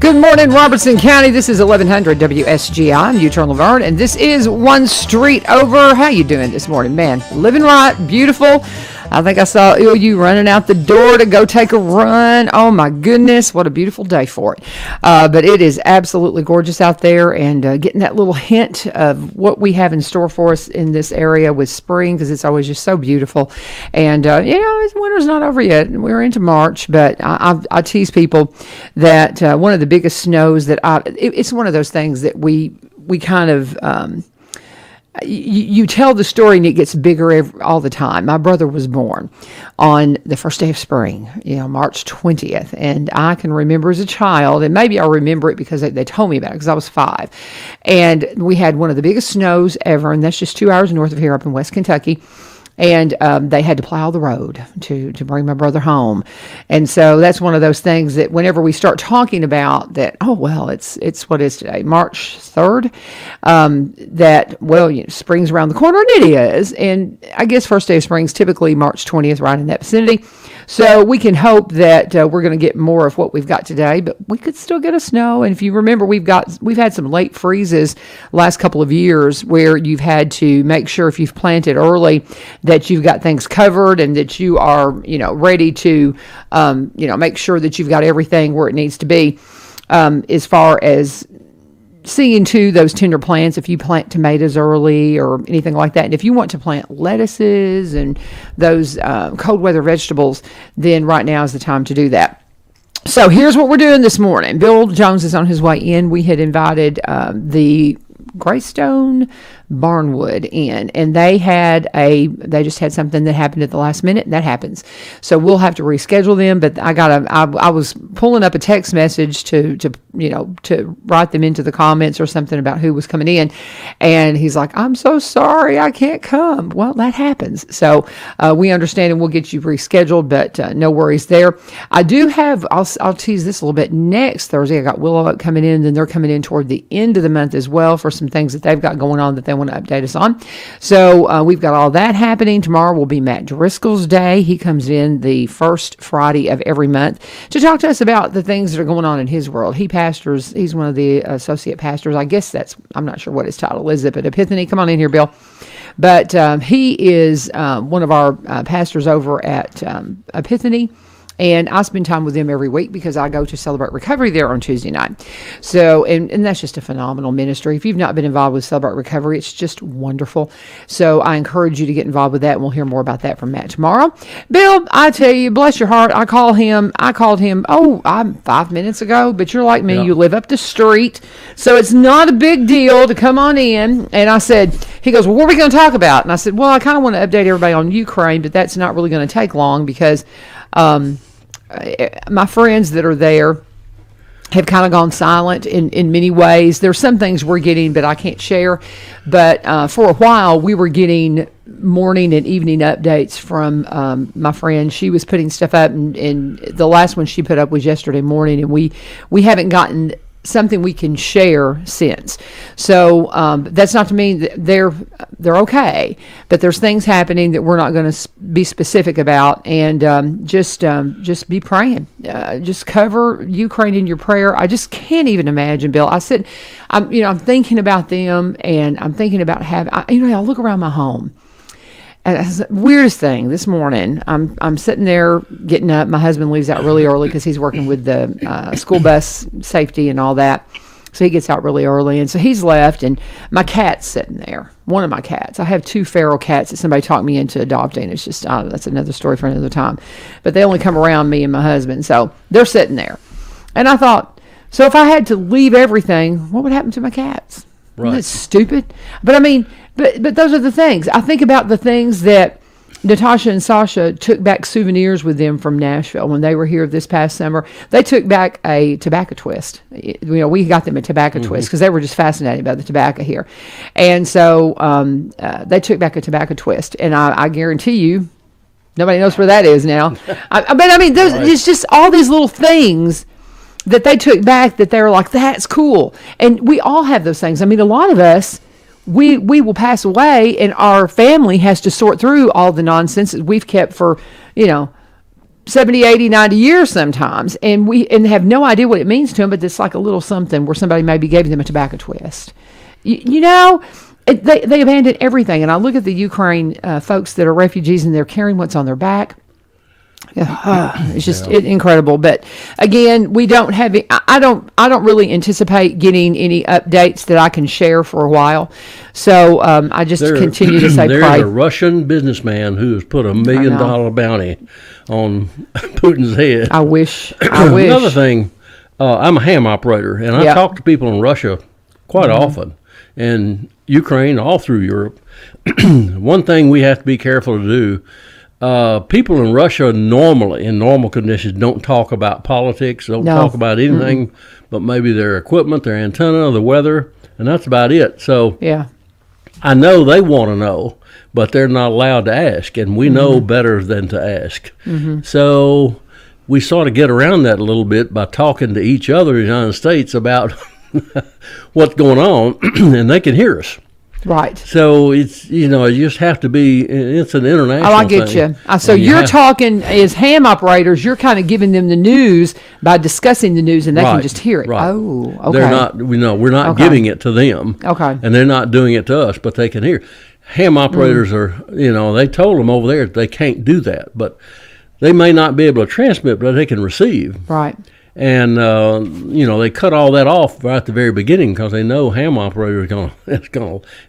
Good morning, Robertson County. This is 1100 WSGI. I'm U-Turn Laverne, and this is one street over. How you doing this morning, man? Living right, beautiful. I think I saw you running out the door to go take a run. Oh, my goodness. What a beautiful day for it. But it is absolutely gorgeous out there, and getting that little hint of what we have in store for us in this area with spring, because it's always just so beautiful. And, winter's not over yet. We're into March, but I tease people that one of the biggest snows that it's one of those things that we kind of... You tell the story and it gets bigger all the time. My brother was born on the first day of spring, March 20th. And I can remember as a child, and maybe I remember it because they told me about it because I was 5. And we had one of the biggest snows ever, and that's just 2 hours north of here up in West Kentucky. And they had to plow the road to bring my brother home. And so that's one of those things that whenever we start talking about that, it's what is today, March 3rd, spring's around the corner, and it is. And I guess first day of spring is typically March 20th, right in that vicinity. So we can hope that we're going to get more of what we've got today, but we could still get a snow. And if you remember, we've had some late freezes last couple of years where you've had to make sure if you've planted early that you've got things covered and that you are, ready to, make sure that you've got everything where it needs to be, as far as seeing to those tender plants, if you plant tomatoes early or anything like that. And if you want to plant lettuces and those cold weather vegetables, then right now is the time to do that. So here's what we're doing this morning. Bill Jones is on his way in. We had invited the Greystone Barnwood in, and they just had something that happened at the last minute, and that happens. So we'll have to reschedule them, but I was pulling up a text message to write them into the comments or something about who was coming in, and he's like, I'm so sorry, I can't come. Well, that happens. So we understand, and we'll get you rescheduled, but no worries there. I do have, I'll tease this a little bit. Next Thursday, I got Willow Oak coming in, and then they're coming in toward the end of the month as well for some things that they've got going on that they want to update us on. So we've got all that happening. Tomorrow will be Matt Driscoll's day. He comes in the first Friday of every month to talk to us about the things that are going on in his world. He's one of the associate pastors. I guess I'm not sure what his title is at Epiphany. Come on in here, Bill. But he is one of our pastors over at Epiphany. And I spend time with them every week because I go to Celebrate Recovery there on Tuesday night. So, and that's just a phenomenal ministry. If you've not been involved with Celebrate Recovery, it's just wonderful. So I encourage you to get involved with that, and we'll hear more about that from Matt tomorrow. Bill, I tell you, bless your heart, I called him, 5 minutes ago, but you're like me, You live up the street. So it's not a big deal to come on in. And I said, he goes, well, what are we going to talk about? And I said, well, I kind of want to update everybody on Ukraine, but that's not really going to take long because my friends that are there have kind of gone silent in many ways. There's some things we're getting, but I can't share. But for a while, we were getting morning and evening updates from my friend. She was putting stuff up, and the last one she put up was yesterday morning, and we haven't gotten something we can share since. So that's not to mean that they're okay, but there's things happening that we're not going to be specific about, and just be praying. Just cover Ukraine in your prayer. I just can't even imagine, Bill. I'm thinking about them, and I'm thinking about I look around my home. And that's the weirdest thing. This morning, I'm sitting there getting up. My husband leaves out really early because he's working with the school bus safety and all that. So he gets out really early. And so he's left, and my cat's sitting there. One of my cats. I have 2 feral cats that somebody talked me into adopting. It's just, that's another story for another time. But they only come around me and my husband. So they're sitting there. And I thought, so if I had to leave everything, what would happen to my cats? Right. That's stupid. But I mean, but those are the things. I think about the things that Natasha and Sasha took back souvenirs with them from Nashville when they were here this past summer. They took back a tobacco twist. We got them a tobacco twist because they were just fascinated by the tobacco here. And so they took back a tobacco twist. And I guarantee you, nobody knows where that is now. It's just all these little things that they took back that they were like, that's cool. And we all have those things. I mean, a lot of us, we will pass away, and our family has to sort through all the nonsense that we've kept for, 70, 80, 90 years sometimes, and have no idea what it means to them, but it's like a little something where somebody maybe gave them a tobacco twist. They abandon everything. And I look at the Ukraine folks that are refugees, and they're carrying what's on their back. It's just incredible. But again, we don't have. I don't really anticipate getting any updates that I can share for a while. So I just continue to say, there's pray. a Russian businessman who has put $1 million bounty on Putin's head. I wish. Another thing, I'm a ham operator, and I talk to people in Russia quite often, and Ukraine, all through Europe. One thing we have to be careful to do. People in Russia normally, in normal conditions, don't talk about politics, don't talk about anything but maybe their equipment, their antenna, the weather, and that's about it. So I know they want to know, but they're not allowed to ask, and we know better than to ask. So we sort of get around that a little bit by talking to each other in the United States about what's going on, and they can hear us. Right. So it's, you just have to be, it's an international I get thing. you. So you're talking, as ham operators, you're kind of giving them the news by discussing the news, and they can just hear it. Right. Oh, okay. They're not, we're not giving it to them. Okay. And they're not doing it to us, but they can hear. Ham operators are, they told them over there they can't do that, but they may not be able to transmit, but they can receive. Right. And, they cut all that off right at the very beginning because they know ham operators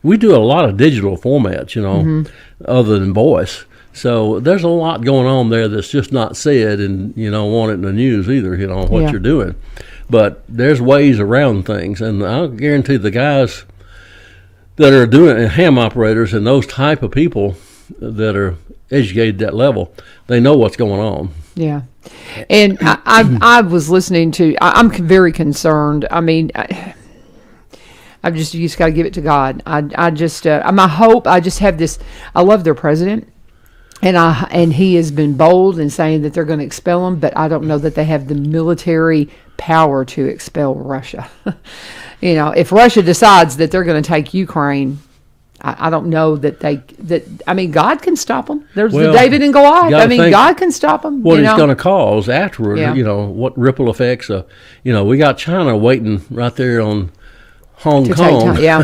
we do a lot of digital formats, other than voice. So there's a lot going on there that's just not said, and you don't want it in the news either, what you're doing. But there's ways around things, and I'll guarantee the guys that are doing it, ham operators and those type of people that are educated at that level, they know what's going on. Yeah. And I was listening to, I'm very concerned. I mean, you just got to give it to God. My hope, I just have this, I love their president, and he has been bold in saying that they're going to expel him, but I don't know that they have the military power to expel Russia. If Russia decides that they're going to take Ukraine, I don't know that God can stop them. There's the David and Goliath. God can stop them. What it's going to cause afterward, what ripple effects. We got China waiting right there on Hong Kong. King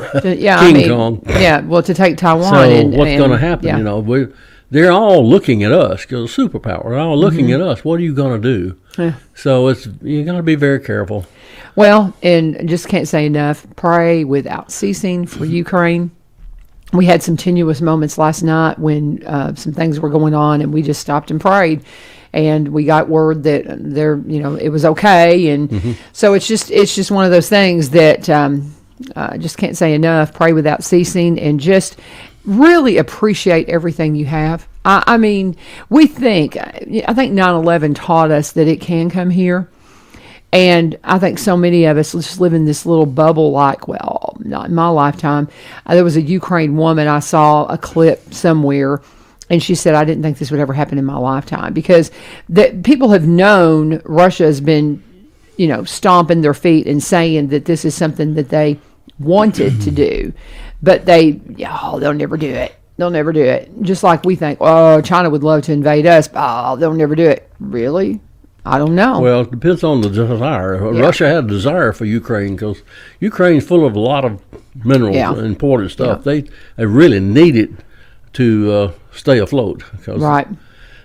Kong. Yeah, well, to take Taiwan. So what's going to happen? They're all looking at us because superpower. They're all looking at us. What are you going to do? Yeah. So you got to be very careful. Well, and just can't say enough. Pray without ceasing for Ukraine. We had some tenuous moments last night when some things were going on, and we just stopped and prayed, and we got word that it was okay, and so it's just one of those things that just can't say enough. Pray without ceasing, and just really appreciate everything you have. I mean, I think 9/11 taught us that it can come here. And I think so many of us just live in this little bubble not in my lifetime. There was a Ukraine woman, I saw a clip somewhere, and she said, I didn't think this would ever happen in my lifetime, because people have known Russia has been, stomping their feet and saying that this is something that they wanted to do. But they'll never do it. They'll never do it. Just like we think, China would love to invade us. They'll never do it. Really? I don't know. Well, it depends on the desire. Yeah. Russia had a desire for Ukraine because Ukraine's full of a lot of minerals and important stuff. Yeah. They really need it to stay afloat because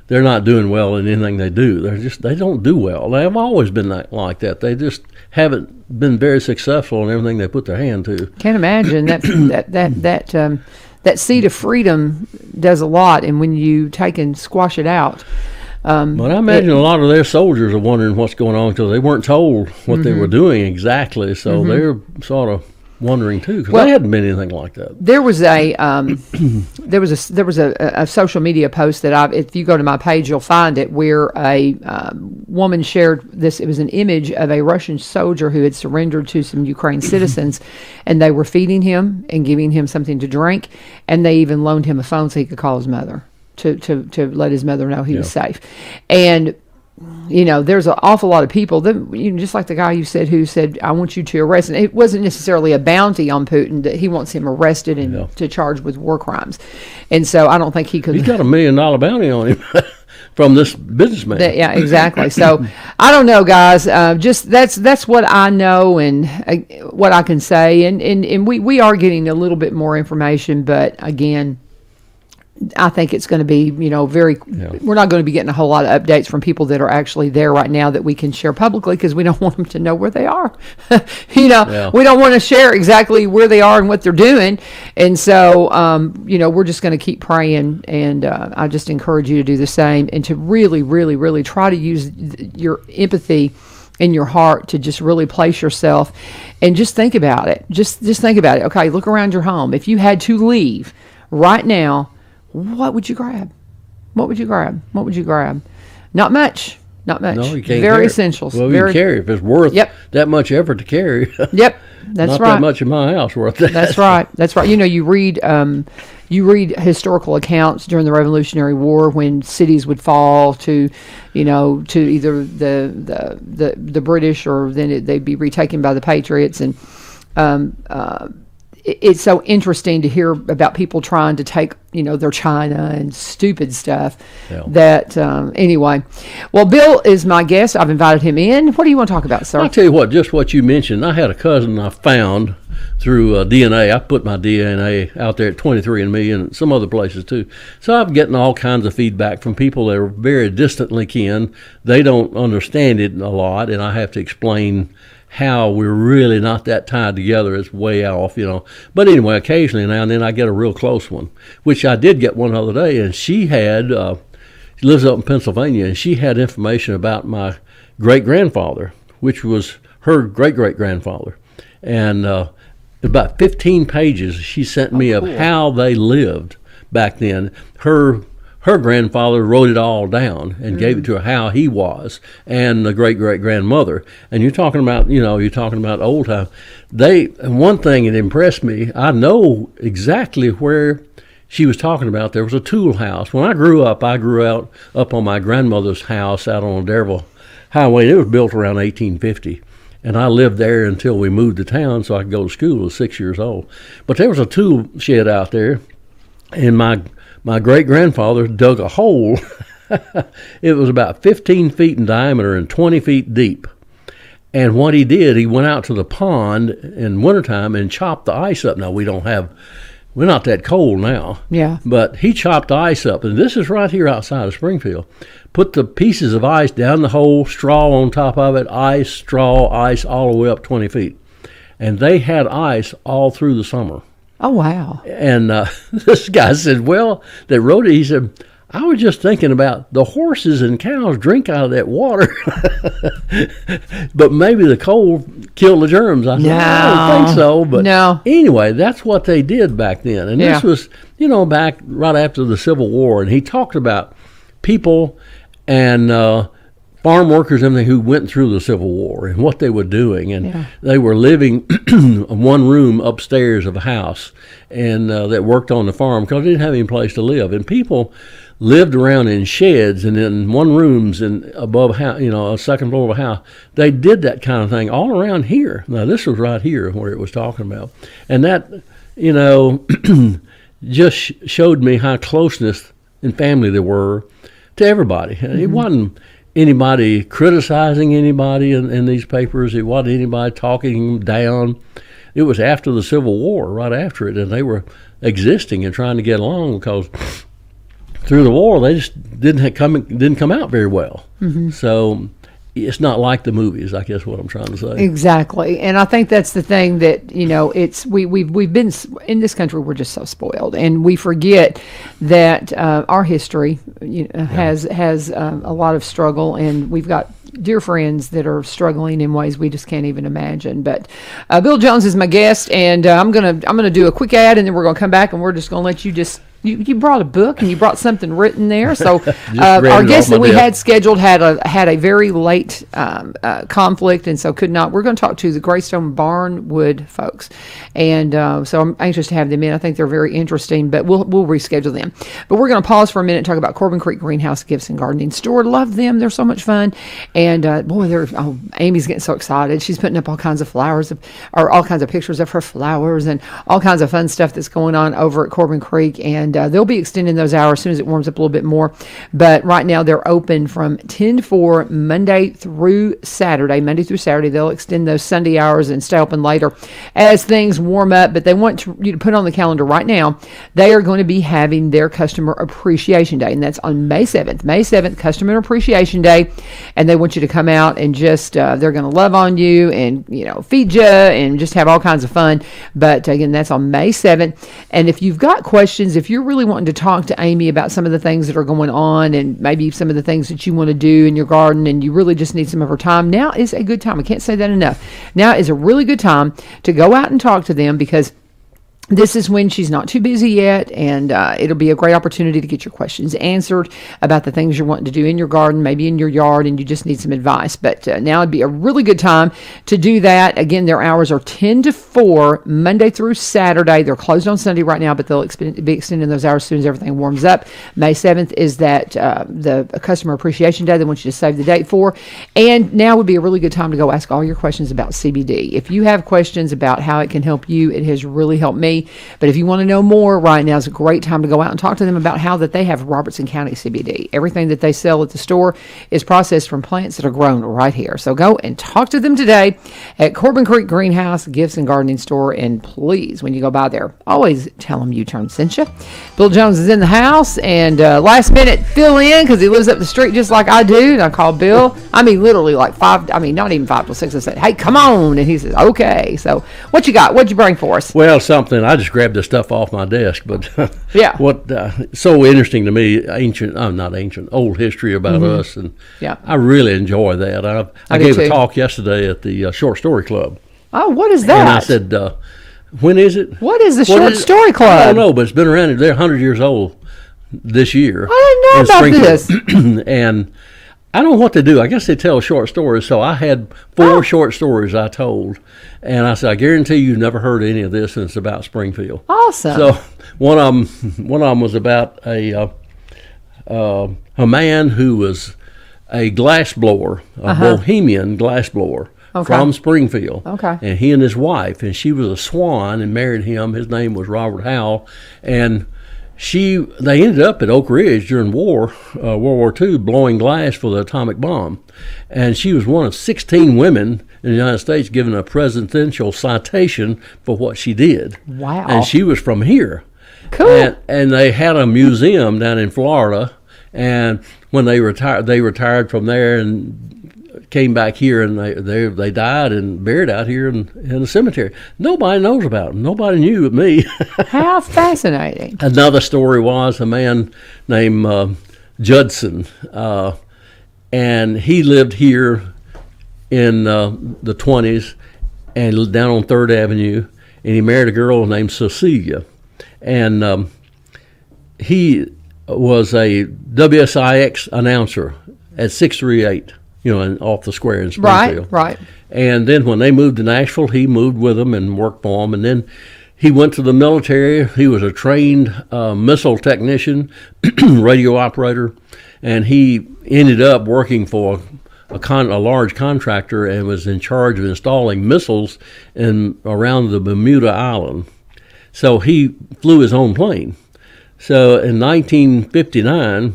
they're not doing well in anything they do. They don't do well. They have always been like that. They just haven't been very successful in everything they put their hand to. Can't imagine that seed of freedom does a lot, and when you take and squash it out. But I imagine a lot of their soldiers are wondering what's going on because they weren't told what they were doing exactly, so they're sort of wondering too because they hadn't been anything like that. There was a social media post that if you go to my page you'll find it, where a woman shared this. It was an image of a Russian soldier who had surrendered to some Ukraine citizens, and they were feeding him and giving him something to drink, and they even loaned him a phone so he could call his mother. To let his mother know he was safe. And, there's an awful lot of people, just like the guy you said who said, I want you to arrest him. It wasn't necessarily a bounty on Putin, that he wants him arrested and to charge with war crimes. And so I don't think he could. He's got $1 million bounty on him. from this businessman. Yeah, exactly. So I don't know, guys. Just that's what I know and what I can say. And we are getting a little bit more information, but again, I think it's going to be, we're not going to be getting a whole lot of updates from people that are actually there right now that we can share publicly because we don't want them to know where they are. We don't want to share exactly where they are and what they're doing. And so, we're just going to keep praying. And I just encourage you to do the same and to really, really, really try to use your empathy in your heart to just really place yourself and just think about it. Just think about it. Okay, look around your home. If you had to leave right now, what would you grab? What would you grab? What would you grab? Not much. Not much. No, you can't Very essentials. Well, you can carry if it's worth that much effort to carry. Yep, that's Not right. that much in my house worth that. That's right. That's right. You read historical accounts during the Revolutionary War when cities would fall to either the British or then they'd be retaken by the Patriots and. It's so interesting to hear about people trying to take, their China and stupid stuff. Yeah. That anyway. Well, Bill is my guest. I've invited him in. What do you want to talk about, sir? I'll tell you what. Just what you mentioned. I had a cousin I found through DNA. I put my DNA out there at 23andMe and some other places too. So I'm getting all kinds of feedback from people that are very distantly kin. They don't understand it a lot, and I have to explain how we're really not that tied together. It's way off, But anyway, occasionally now and then I get a real close one, which I did get one other day, and she had, she lives up in Pennsylvania, and she had information about my great-grandfather, which was her great-great-grandfather. And about 15 pages she sent me of how they lived back then. Her grandfather wrote it all down and gave it to her how he was, and the great-great-grandmother. And you're talking about old time. One thing that impressed me, I know exactly where she was talking about. There was a tool house. When I grew up up on my grandmother's house out on Dareville Highway. It was built around 1850. And I lived there until we moved to town so I could go to school. I was 6 years old. But there was a tool shed out there, and my great-grandfather dug a hole. It was about 15 feet in diameter and 20 feet deep. And what he did, he went out to the pond in wintertime and chopped the ice up. Now, we're not that cold now. Yeah. But he chopped the ice up. And this is right here outside of Springfield. Put the pieces of ice down the hole, straw on top of it, ice, straw, ice, all the way up 20 feet. And they had ice all through the summer. Oh, wow. And this guy said, that wrote it, he said, I was just thinking about the horses and cows drink out of that water. But maybe the cold killed the germs. I said, I don't think so. But anyway, that's what they did back then. And this was, back right after the Civil War. And he talked about people and farm workers and everything who went through the Civil War and what they were doing. And they were living in one room upstairs of a house and that worked on the farm because they didn't have any place to live. And people lived around in sheds and in one rooms and above a second floor of a house. They did that kind of thing all around here. Now, this was right here where it was talking about. And that, just showed me how closeness and family there were to everybody. Mm-hmm. It wasn't anybody criticizing anybody in these papers. It wasn't anybody talking down. It was after the Civil War, right after it, and they were existing and trying to get along because through the war they just didn't come out very well. Mm-hmm. So it's not like the movies, I guess what I'm trying to say. Exactly. And I think that's the thing that, it's we've been in this country, we're just so spoiled, and we forget that our history has a lot of struggle, and we've got dear friends that are struggling in ways we just can't even imagine. But Bill Jones is my guest, and I'm gonna do a quick ad, and then we're gonna come back, and we're just gonna let you just. You brought a book and you brought something written there. So our guest that we had scheduled had a very late conflict, and so could not. We're going to talk to the Greystone Barnwood folks, and so I'm anxious to have them in. I think they're very interesting, but we'll reschedule them. But we're going to pause for a minute and talk about Corbin Creek Greenhouse Gifts and Gardening Store. Love them; they're so much fun. And Amy's getting so excited. She's putting up all kinds of flowers, or all kinds of pictures of her flowers, and all kinds of fun stuff that's going on over at Corbin Creek. And they'll be extending those hours as soon as it warms up a little bit more. But right now they're open from 10 to 4 Monday through Saturday. They'll extend those Sunday hours and stay open later as things warm up. But they want you to put on the calendar right now. They are going to be having their Customer Appreciation Day, and that's on May 7th. May 7th, Customer Appreciation Day, and they want you to come out and just they're going to love on you and feed you and just have all kinds of fun. But again, that's on May 7th. And if you've got questions, if you're really wanting to talk to Amy about some of the things that are going on and maybe some of the things that you want to do in your garden and you really just need some of her time, now is a good time. I can't say that enough. Now is a really good time to go out and talk to them, because this is when she's not too busy yet, and it'll be a great opportunity to get your questions answered about the things you're wanting to do in your garden, maybe in your yard, and you just need some advice. But now would be a really good time to do that. Again, their hours are 10 to 4, Monday through Saturday. They're closed on Sunday right now, but they'll be extending those hours as soon as everything warms up. May 7th is that the Customer Appreciation Day they want you to save the date for. And now would be a really good time to go ask all your questions about CBD. If you have questions about how it can help you, it has really helped me. But if you want to know more, right now is a great time to go out and talk to them about how that they have Robertson County CBD. Everything that they sell at the store is processed from plants that are grown right here. So go and talk to them today at Corbin Creek Greenhouse, Gifts and Gardening Store. And please, when you go by there, always tell them U-Turn sent you. Bill Jones is in the house, and last minute fill in because he lives up the street just like I do. And I called Bill. I mean, literally like not even 5 till 6. I said, hey, come on. And he says, okay. So what you got? What'd you bring for us? Well, something. I just grabbed this stuff off my desk, but yeah, what so interesting to me, old history about us, and I really enjoy that. I gave a talk yesterday at the Short Story Club. Oh, what is that? And I said, when is it? What is the Short Story Club? I don't know, but it's been around. They're 100 years old this year. I didn't know about this. And I don't know what to do. I guess they tell short stories. So I had 4 short stories I told. And I said, I guarantee you've never heard any of this, and it's about Springfield. Awesome. So one of them was about a man who was a glass blower, a bohemian glass blower from Springfield. Okay. And he and his wife, and she was a swan and married him. His name was Robert Howell. And they ended up at Oak Ridge during World War II, blowing glass for the atomic bomb. And she was one of 16 women in the United States given a presidential citation for what she did. Wow. And she was from here. Cool. And they had a museum down in Florida. And when they retired from there and came back here, and they died and buried out here in the cemetery. Nobody knows about them. Nobody knew but me. How fascinating. Another story was a man named Judson, and he lived here in the 20s and down on 3rd Avenue, and he married a girl named Cecilia. And he was a WSIX announcer at 638. Off the square in Springfield. Right. And then when they moved to Nashville, he moved with them and worked for them. And then he went to the military. He was a trained missile technician, radio operator, and he ended up working for a large contractor and was in charge of installing missiles around the Bermuda Island. So he flew his own plane. So in 1959,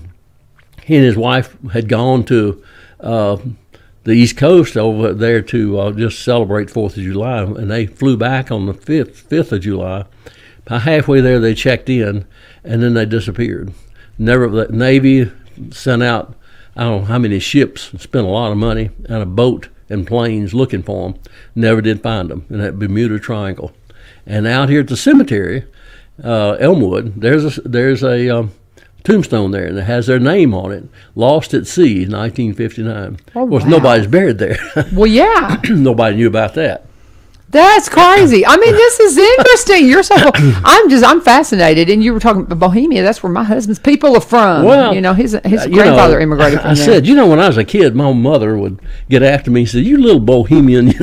he and his wife had gone to the East Coast over there to just celebrate 4th of July, and they flew back on the 5th of July. Halfway there, they checked in, and then they disappeared. The Navy sent out, I don't know how many ships, spent a lot of money on a boat and planes looking for them. Never did find them in that Bermuda Triangle. And out here at the cemetery, Elmwood, there's a tombstone there, and it has their name on it. Lost at Sea, 1959. Oh, of course, wow. Nobody's buried there. Well, yeah. Nobody knew about that. That's crazy. I mean, this is interesting. You're so I'm fascinated. And you were talking about Bohemia. That's where my husband's people are from. Well, his grandfather immigrated from there. I said, when I was a kid, my mother would get after me and say, "You little Bohemian,"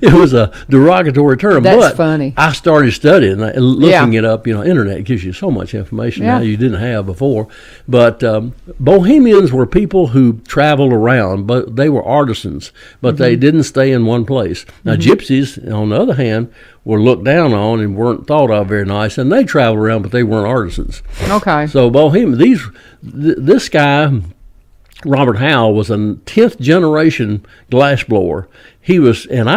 It was a derogatory term. That's funny. I started studying, looking it up. Internet gives you so much information now you didn't have before. But Bohemians were people who traveled around, but they were artisans, but they didn't stay in one place. Now, gypsies, on the other hand, were looked down on and weren't thought of very nice, and they traveled around, but they weren't artisans. Okay. So this guy, Robert Howe, was a 10th generation glassblower. He was, and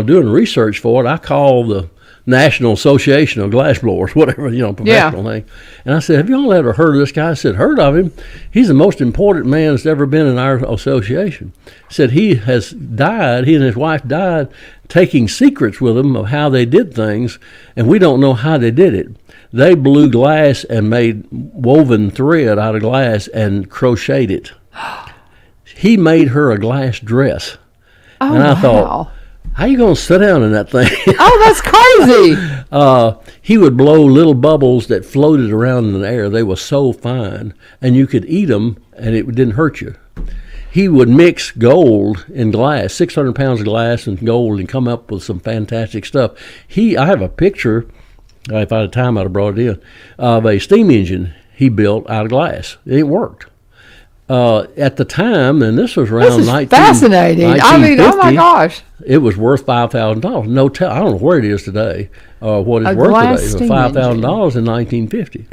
doing research for it, I called the National Association of Glassblowers, whatever, professional thing. And I said, have y'all ever heard of this guy? I said, heard of him. He's the most important man that's ever been in our association. Said he and his wife died taking secrets with him of how they did things, and we don't know how they did it. They blew glass and made woven thread out of glass and crocheted it. He made her a glass dress. Oh, and I wow. thought, how you going to sit down in that thing? Oh, that's crazy. He would blow little bubbles that floated around in the air. They were so fine, and you could eat them, and it didn't hurt you. He would mix gold and glass, 600 pounds of glass and gold, and come up with some fantastic stuff. I have a picture, if I had time I'd have brought it in, of a steam engine he built out of glass. It worked. At the time, and this was around This is fascinating. I mean, oh my gosh. It was worth $5,000. I don't know where it is today, what it's A worth glass today. It was $5,000 in 1950.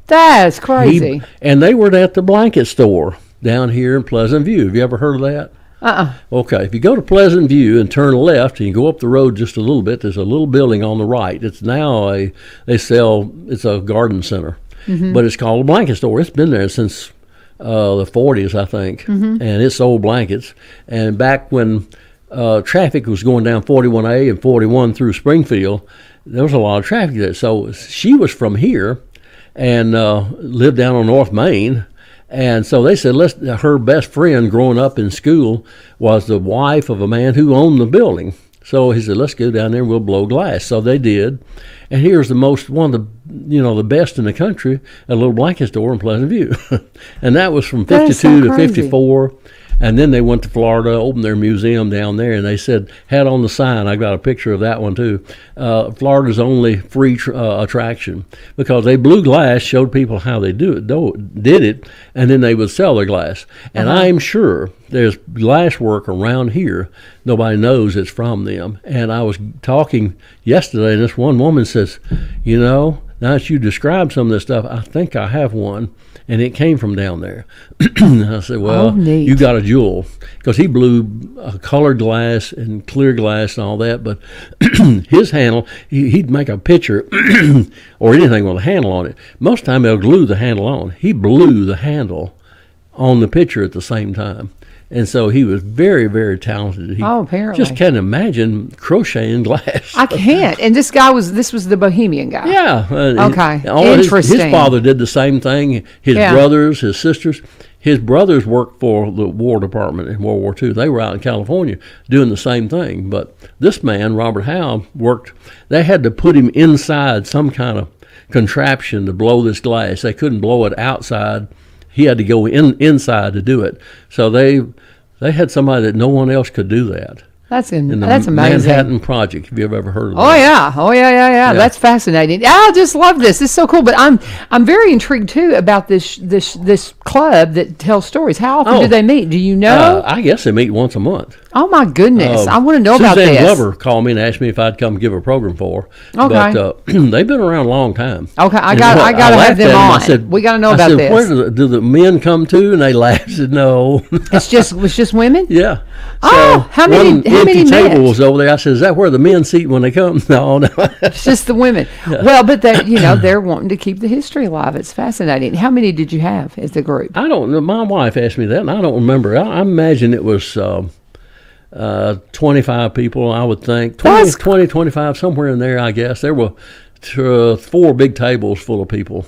That's crazy. And they were at the blanket store down here in Pleasant View. Have you ever heard of that? Okay, if you go to Pleasant View and turn left and you go up the road just a little bit, there's a little building on the right. It's now it's a garden center, but it's called a blanket store. It's been there since the 40s, I think, and it sold blankets. And back when traffic was going down 41A and 41 through Springfield, there was a lot of traffic there. So she was from here and lived down on North Main. And so they said, her best friend growing up in school was the wife of a man who owned the building. So he said, let's go down there and we'll blow glass. So they did. And here's one of the best in the country, a little blanket store in Pleasant View. And that was from 52 to 54. And then they went to Florida, opened their museum down there, and they had on the sign, I got a picture of that one too, Florida's only free attraction, because they blew glass, showed people how they did it, and then they would sell their glass. And I'm sure there's glass work around here, nobody knows it's from them. And I was talking yesterday, and this one woman says, now that you described some of this stuff, I think I have one. And it came from down there. I said, well, you got a jewel. Because he blew colored glass and clear glass and all that. But his handle, he'd make a picture or anything with a handle on it. Most of the time, they'll glue the handle on. He blew the handle on the picture at the same time. And so he was very, very talented. Apparently. Just can't imagine crocheting glass. I can't. And this was the Bohemian guy. Yeah. Okay. Interesting. His father did the same thing. His brothers, his sisters. His brothers worked for the War Department in World War II. They were out in California doing the same thing. But this man, Robert Howe, they had to put him inside some kind of contraption to blow this glass. They couldn't blow it outside. He had to go inside to do it. So they had somebody that no one else could do that. That's amazing. Manhattan Project. Have you ever heard of that? Oh yeah. That's fascinating. I just love this. It's so cool. But I'm very intrigued too about this club that tells stories. How often do they meet? Do you know? I guess they meet once a month. Oh my goodness! I want to know about this. Suzanne Glover called me and asked me if I'd come give a program for her. Okay. But they've been around a long time. Okay, I got to have them on. We got to know about this. Where do the men come to? And they laughed. I said, no. It's just women. Yeah. So how many table was over there. I said, is that where the men sit when they come? No. It's just the women. Yeah. Well, but they're wanting to keep the history alive. It's fascinating. How many did you have as the group? I don't know. My wife asked me that, and I don't remember. I imagine it was 25 people, I would think. 20, 25, somewhere in there, I guess. There were 4 big tables full of people.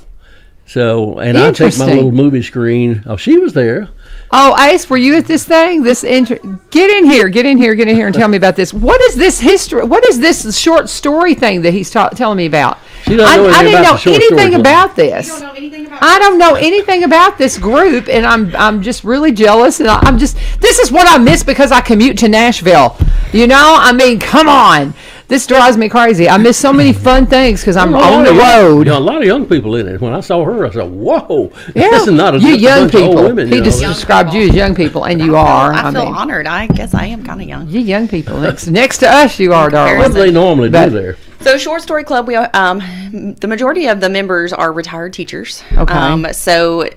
So, and I take my little movie screen. Oh, she was there. Oh, Ace, were you at this thing? Get in here and tell me about this. What is this history? What is this short story thing that he's telling me about? She doesn't know I didn't know anything about this. You don't know anything about I don't know anything about this group, and I'm just really jealous, and this is what I miss because I commute to Nashville. I mean, come on. This drives me crazy. I miss so many fun things because I'm on the road. A lot of young people in it. When I saw her, I said, "Whoa, Yeah. this is not a You bunch young of old people. women." He just described you as young people, and you are. I feel mean, honored. I guess I am kind of young. you young people. Next to us, you are, What darling. do they normally do there? So, Short Story Club, we the majority of the members are retired teachers. Okay. So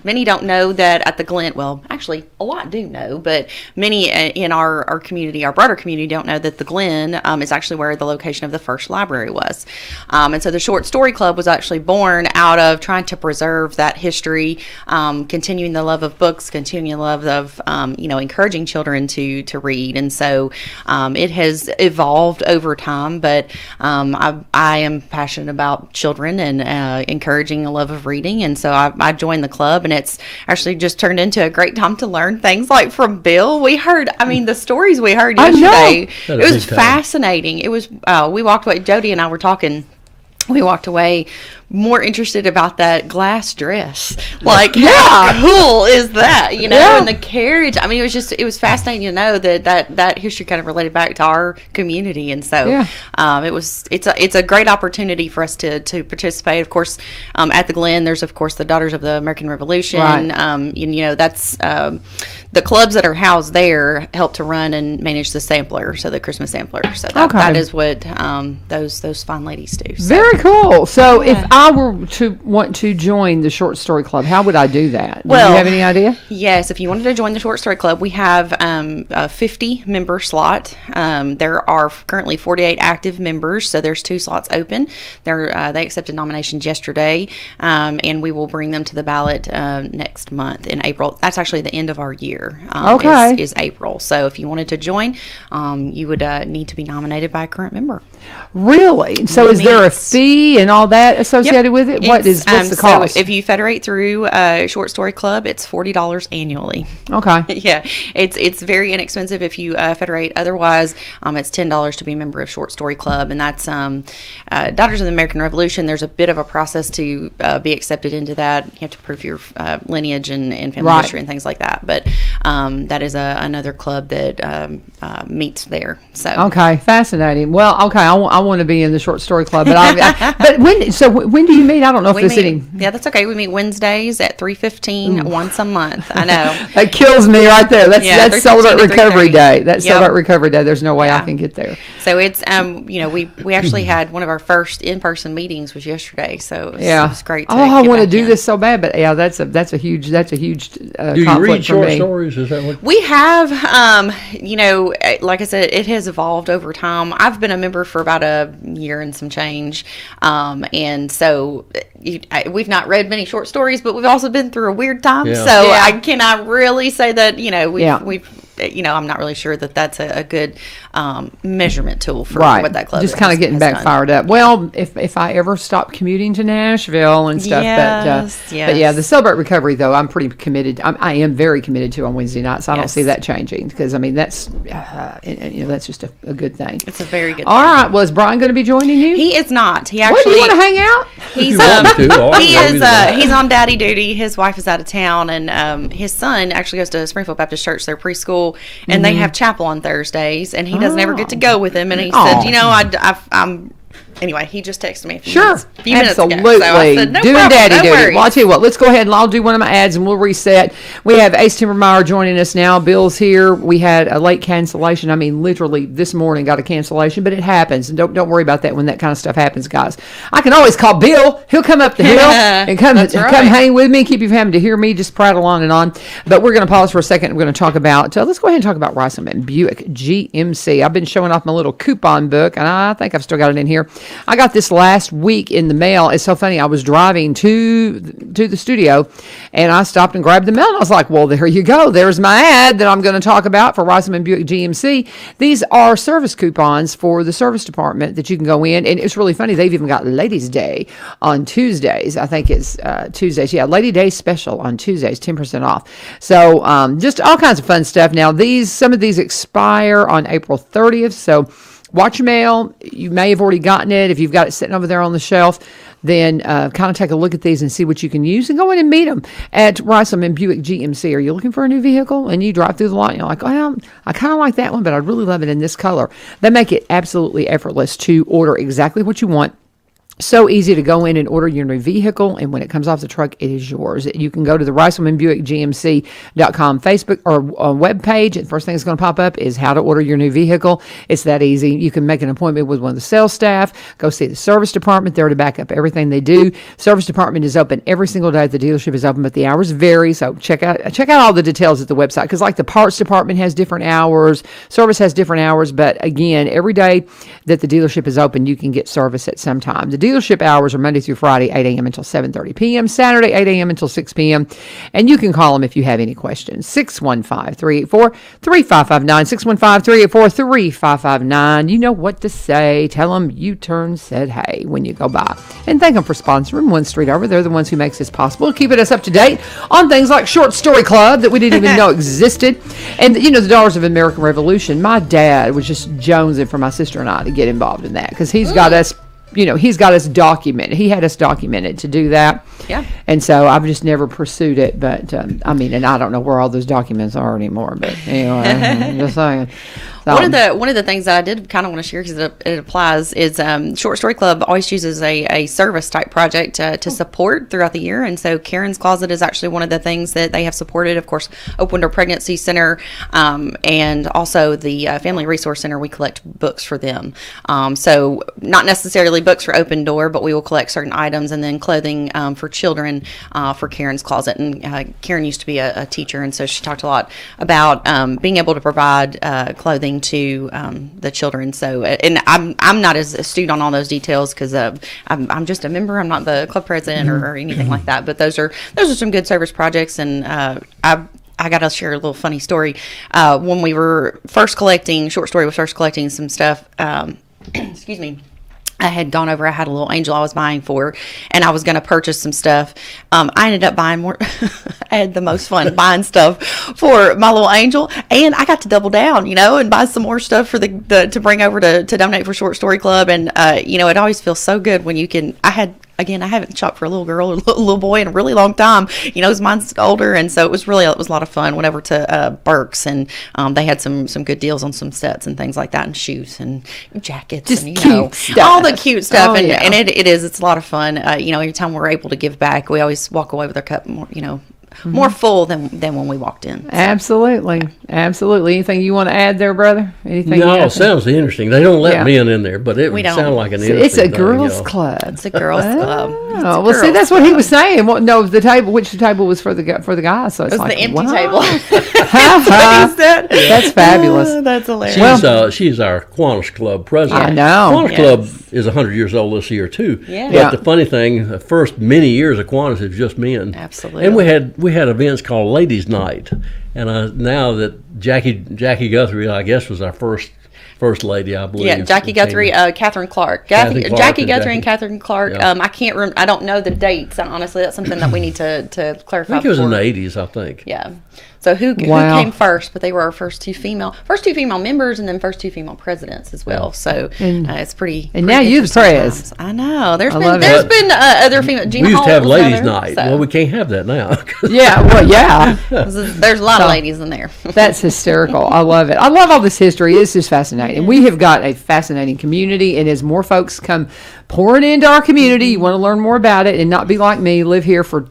many don't know that at the Glen. Well, actually, a lot do know, but many in our community, our broader community, don't know that the Glen is actually where the location of the first library was. And so the Short Story Club was actually born out of trying to preserve that history, continuing the love of books, continuing the love of encouraging children to read. And so it has evolved over time, but I am passionate about children and encouraging a love of reading, and so I joined the club, and it's actually just turned into a great time to learn things like from Bill. We heard, the stories we heard yesterday. It was fascinating. It was we walked away. Jody and I were talking. We walked away more interested about that glass dress. Like, how cool is that? And the carriage. It was fascinating to know that history kind of related back to our community. And so it's a great opportunity for us to participate. Of course, at the Glen, there's, of course, the Daughters of the American Revolution. Right. That's the clubs that are housed there help to run and manage the sampler, so the Christmas sampler. So that is what those fine ladies do. So. Very cool. So if I were to want to join the Short Story Club, how would I do that? Do you have any idea? Yes, if you wanted to join the Short Story Club, we have a 50 member slot. There are currently 48 active members, so there's 2 slots open. They accepted nominations yesterday, and we will bring them to the ballot next month in April. That's actually the end of our year. Is April. So if you wanted to join, you would need to be nominated by a current member. Really? So is there a fee and all that associated with it? What's the cost? So if you federate through Short Story Club, it's $40 annually. Okay. Yeah, it's very inexpensive if you federate. Otherwise, it's $10 to be a member of Short Story Club, and that's Daughters of the American Revolution. There's a bit of a process to be accepted into that. You have to prove your lineage and family history and things like that. But that is another club that meets there. So okay, fascinating. Well, okay, I want to be in the Short Story Club, but but when do you meet? I don't know if there's any. Yeah, that's okay. We meet Wednesdays at 3:15 once a month. I know that kills me right there. That's Celebrate Recovery Day. That's Celebrate Recovery Day. There's no way I can get there. So it's we actually had one of our first in-person meetings was yesterday. So it was great. I want to do this so bad, but that's a huge do you read short stories? Is that what we have? Like I said, it has evolved over time. I've been a member for about a year and some change, and so we've not read many short stories, but we've also been through a weird time. Yeah. So I cannot really say that we've I'm not really sure that that's a good measurement tool for what that club just kind of getting back fired up. Well, if I ever stop commuting to Nashville and stuff, but the Celebrate Recovery though, I'm pretty committed. I am very committed to on Wednesday nights. I don't see that changing because that's that's just a good thing. It's a very good thing. All right, well, is Brian going to be joining you? He is not. He actually. What, do you want to hang out? He's on daddy duty. His wife is out of town, and his son actually goes to Springfield Baptist Church, their preschool, and they have chapel on Thursdays, and he doesn't ever get to go with him. And he said, I'm. Anyway, he just texted me a few minutes absolutely. ago. So I said, doing daddy duty. Well, I'll tell you what, let's go ahead and I'll do one of my ads and we'll reset. We have Ace Timmimeier joining us now. Bill's here. We had a late cancellation. Literally this morning got a cancellation, but it happens. And don't worry about that when that kind of stuff happens, guys. I can always call Bill. He'll come up the hill and come hang with me. Keep you from having to hear me just prattle on and on. But we're going to pause for a second. We're going to talk about, let's go ahead and talk about Rice and Buick GMC. I've been showing off my little coupon book, and I think I've still got it in here. I got this last week in the mail. It's so funny. I was driving to the studio, and I stopped and grabbed the mail, and I was like, well, there you go. There's my ad that I'm going to talk about for Riceman Buick GMC. These are service coupons for the service department that you can go in, and it's really funny. They've even got Ladies' Day on Tuesdays. I think it's Tuesdays. Yeah, Lady Day special on Tuesdays, 10% off. So just all kinds of fun stuff. Now, some of these expire on April 30th, so watch your mail. You may have already gotten it if you've got it sitting over there on the shelf. then kind of take a look at these and see what you can use, and go in and meet them at Riceman and Buick GMC. Are you looking for a new vehicle? And you drive through the lot and you're like, well, I kind of like that one, but I'd really love it in this color. They make it absolutely effortless to order exactly what you want. So easy to go in and order your new vehicle, and when it comes off the truck, it is yours. You can go to the RicewomanBuickGMC.com Facebook or web page, and the first thing that's going to pop up is how to order your new vehicle. It's that easy. You can make an appointment with one of the sales staff, go see the service department. They're to back up everything they do. Service department is open every single day. The dealership is open, but the hours vary. So check out all the details at the website, because like the parts department has different hours, service has different hours, but again, every day that the dealership is open, you can get service at some time. The dealership hours are Monday through Friday, 8 a.m. until 7:30 p.m., Saturday, 8 a.m. until 6 p.m., and you can call them if you have any questions. 615-384-3559, 615-384-3559. You know what to say. Tell them U-Turn said hey when you go by. And thank them for sponsoring One Street Over. They're the ones who makes this possible, keeping us up to date on things like Short Story Club that we didn't even know existed. And, the Daughters of American Revolution. My dad was just jonesing for my sister and I to get involved in that, because he's got us documented. He had us documented to do that. Yeah. And so I've just never pursued it. But, and I don't know where all those documents are anymore. But anyway, I'm just saying. So, one of the things that I did kind of want to share, because it applies, is Short Story Club always chooses a service type project to support throughout the year. And so Karen's Closet is actually one of the things that they have supported. Of course, Open Door Pregnancy Center, and also the Family Resource Center. We collect books for them. So not necessarily books for Open Door, but we will collect certain items, and then clothing for children for Karen's Closet. And Karen used to be a teacher, and so she talked a lot about being able to provide clothing to the children. So, and I'm not as astute on all those details, because I'm just a member. I'm not the club president or anything like that. But those are some good service projects, and I got to share a little funny story. When we were first collecting, Short Story was first collecting some stuff. Excuse me. I had gone over, I had a little angel I was buying for, and I was going to purchase some stuff. I ended up buying more. I had the most fun buying stuff for my little angel, and I got to double down, and buy some more stuff for the to bring over to donate for Short Story Club. And, it always feels so good when you can, I haven't shopped for a little girl or a little boy in a really long time. Mine's older, and so it was a lot of fun. Went over to Burke's, and they had some good deals on some sets and things like that, and shoes and jackets, just and cute stuff. all the cute stuff. Oh, and yeah. and it's a lot of fun. Every time we're able to give back, we always walk away with our cup more, more full than when we walked in. So. Absolutely. Anything you want to add there, brother? Anything? No, it sounds interesting. They don't let men in there, but it would don't. sound like an interesting It's a thing, girls' club. It's a girls' club. Oh, well, see, that's what he was saying. Well, no, the table, which table was for the guys? So it's It was like the empty wow. table. That's fabulous. That's hilarious. She's our Kiwanis Club president. I know. Kiwanis Club is 100 years old this year too. Yeah. But the funny thing, the first many years of Kiwanis is just men. Absolutely. And we had events called Ladies' Night, and now that Jackie Guthrie, I guess, was our first lady, I believe. Yeah, Jackie Guthrie, Catherine Clark. Jackie Guthrie and Catherine Clark. Yeah. I can't remember. I don't know the dates. Honestly, that's something that we need to clarify. I think it was in the before. 80s, I think. Yeah. So who Wow. came first? But they were our first two female members, and then first two female presidents as well. So it's pretty. And pretty now you're the interesting prez. times. I know. There's love been other female. Gina We used to Hall have was Ladies' another, Night. so Well, we can't have that now. Yeah. there's a lot of ladies in there. That's hysterical. I love it. I love all this history. It's just fascinating. We have got a fascinating community, and as more folks come pouring into our community, you want to learn more about it and not be like me, live here for,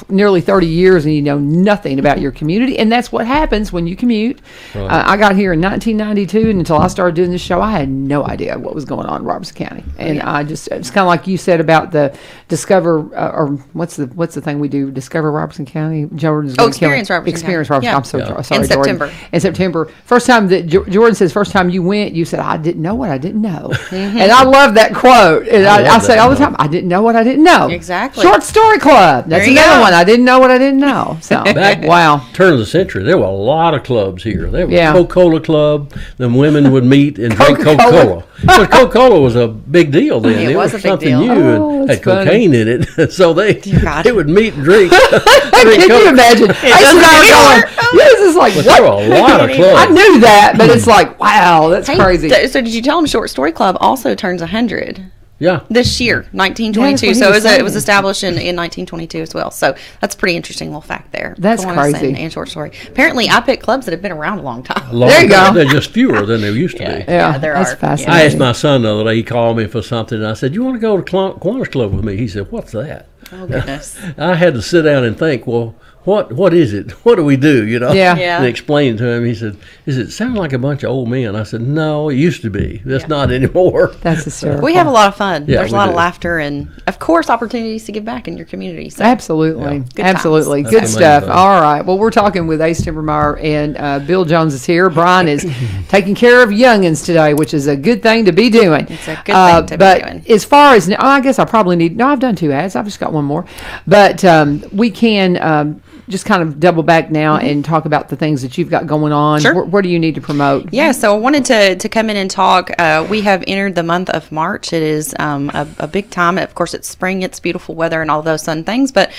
nearly 30 years and you know nothing about your community. And that's what happens when you commute. Right. I got here in 1992, and until I started doing this show, I had no idea what was going on in Robertson County. And it's kind of like you said about the Discover, or what's the thing we do? Discover Robertson County. Jordan's going to Experience Robertson Experience County. Robertson. Yeah. I'm sorry, In Jordan. September. In September. First time that Jordan says, first time you went, you said, I didn't know what I didn't know. And I love that quote. And I say all the time, I didn't know what I didn't know. Exactly. Short Story Club. That's There you another go. one. I didn't know what I didn't know. So, wow. Turn of the century, there were a lot of clubs here. There was Yeah. Coca-Cola Club. Then women would meet and drink Coca-Cola. Coca-Cola. Because Coca-Cola was a big deal then. It was a big something deal. new Oh, and that's had cocaine in it. So they God. would meet and drink. Can you Coke. imagine? Ace and I were going, this is like, But there were what? a lot of I clubs. knew that, but it's like, wow, that's Hey, crazy. So did you tell them Short Story Club also turns 100? Yeah. This year, 1922. Yeah, that's So what he was it was saying. established in 1922 as well. So that's a pretty interesting little fact there. That's Kiwanis crazy. And short story. Apparently, I pick clubs that have been around a long time. There you go. They're just fewer than they used to be. Yeah, there that's are. fascinating. I asked my son the other day, he called me for something, and I said, "You want to go to Kiwanis Club with me?" He said, "What's that?" Oh, goodness. I had to sit down and think, well, what is it? What do we do, you know? Yeah. Yeah. And explain it to him. He said, "Does it sound like a bunch of old men?" I said, "No, it used to be. That's not anymore." That's hysterical. We have a lot of fun. Yeah, There's a we lot of do. laughter and, of course, opportunities to give back in your community. So. Absolutely. Good times. Absolutely. That's Good the main stuff. thing. All right. Well, we're talking with Ace Timmimeier, and Bill Jones is here. Brian is taking care of youngins today, which is a good thing to be doing. It's a good thing to be but doing. as far as, I guess I probably need, no, I've done 2 ads. I've just got one more. But we can just kind of double back now and talk about the things that you've got going on. Sure. Where do you need to promote? Yeah, so I wanted to come in and talk. We have entered the month of March. It is a big time. Of course, it's spring, it's beautiful weather, and all those fun things. But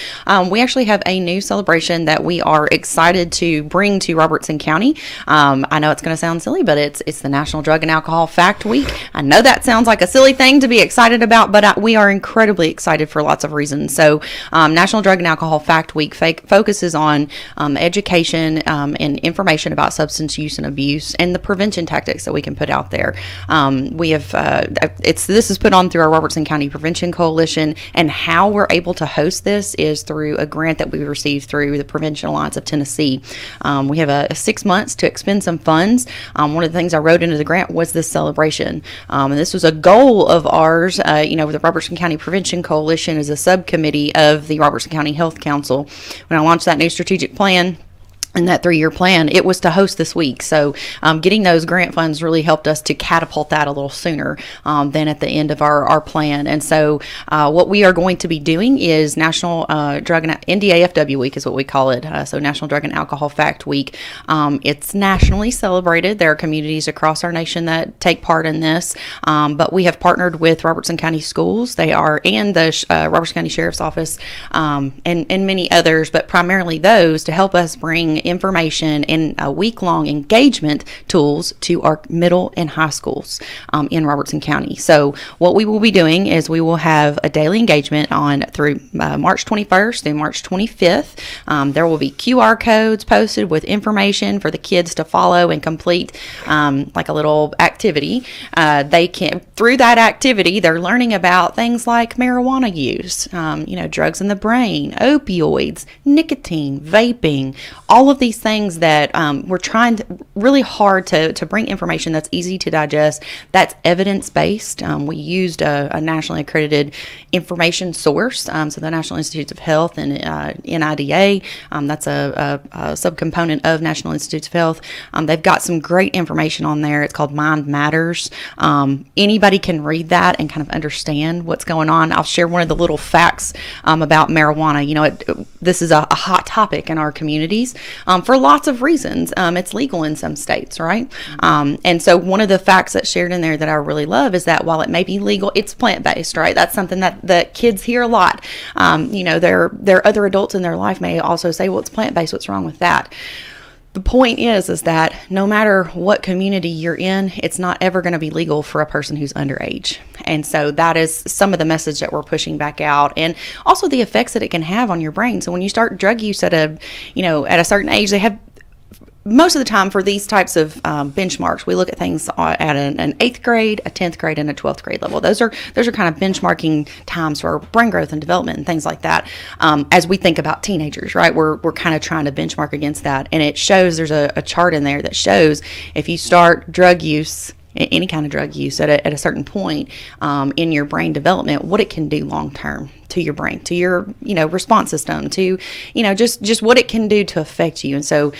we actually have a new celebration that we are excited to bring to Robertson County. I know it's going to sound silly, but it's the National Drug and Alcohol Fact Week. I know that sounds like a silly thing to be excited about, but we are incredibly excited for lots of reasons. So National Drug and Alcohol Fact Week focuses on education and information about substance use and abuse and the prevention tactics that we can put out there. We have this is put on through our Robertson County Prevention Coalition, and how we're able to host this is through a grant that we received through the Prevention Alliance of Tennessee. We have 6 months to expend some funds. One of the things I wrote into the grant was this celebration, and this was a goal of ours. The Robertson County Prevention Coalition is a subcommittee of the Robertson County Health Council. When I launched that new strategic plan and that 3-year plan, it was to host this week. So getting those grant funds really helped us to catapult that a little sooner than at the end of our plan. And so what we are going to be doing is National Drug and NDAFW Week is what we call it. So National Drug and Alcohol Fact Week. It's nationally celebrated. There are communities across our nation that take part in this, but we have partnered with Robertson County Schools. They are, and the Robertson County Sheriff's Office, and many others, but primarily those, to help us bring information and a week-long engagement tools to our middle and high schools in Robertson County. So what we will be doing is we will have a daily engagement on through March 21st through March 25th. There will be QR codes posted with information for the kids to follow and complete, like a little activity. They can, through that activity, they're learning about things like marijuana use, drugs in the brain, opioids, nicotine, vaping, all of these things that we're trying really hard to bring information that's easy to digest, that's evidence-based. We used a nationally accredited information source, so the National Institutes of Health and NIDA, that's a subcomponent of National Institutes of Health. They've got some great information on there. It's called Mind Matters. Anybody can read that and kind of understand what's going on. I'll share one of the little facts about marijuana. This is a hot topic in our communities for lots of reasons. It's legal in some states, right? And so one of the facts that's shared in there that I really love is that while it may be legal, it's plant-based, right? That's something that kids hear a lot. Their other adults in their life may also say, well, it's plant-based, what's wrong with that? The point is that no matter what community you're in, it's not ever going to be legal for a person who's underage. And so that is some of the message that we're pushing back out, and also the effects that it can have on your brain. So when you start drug use at a certain age, they have, most of the time for these types of benchmarks, we look at things at an 8th grade, a 10th grade, and a 12th grade level. Those are kind of benchmarking times for brain growth and development and things like that. As we think about teenagers, right, we're kind of trying to benchmark against that. And it shows, there's a chart in there that shows if you start drug use, any kind of drug use at a certain point in your brain development, what it can do long term to your brain, to your response system, to just what it can do to affect you. And so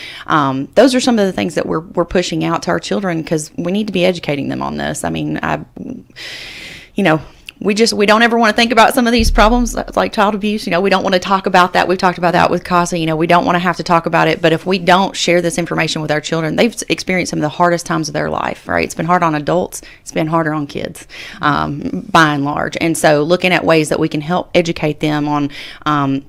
those are some of the things that we're pushing out to our children, because we need to be educating them on this. I mean, we don't ever want to think about some of these problems like child abuse. We don't want to talk about that. We've talked about that with CASA. We don't want to have to talk about it. But if we don't share this information with our children, they've experienced some of the hardest times of their life, right? It's been hard on adults. It's been harder on kids, by and large. And so looking at ways that we can help educate them on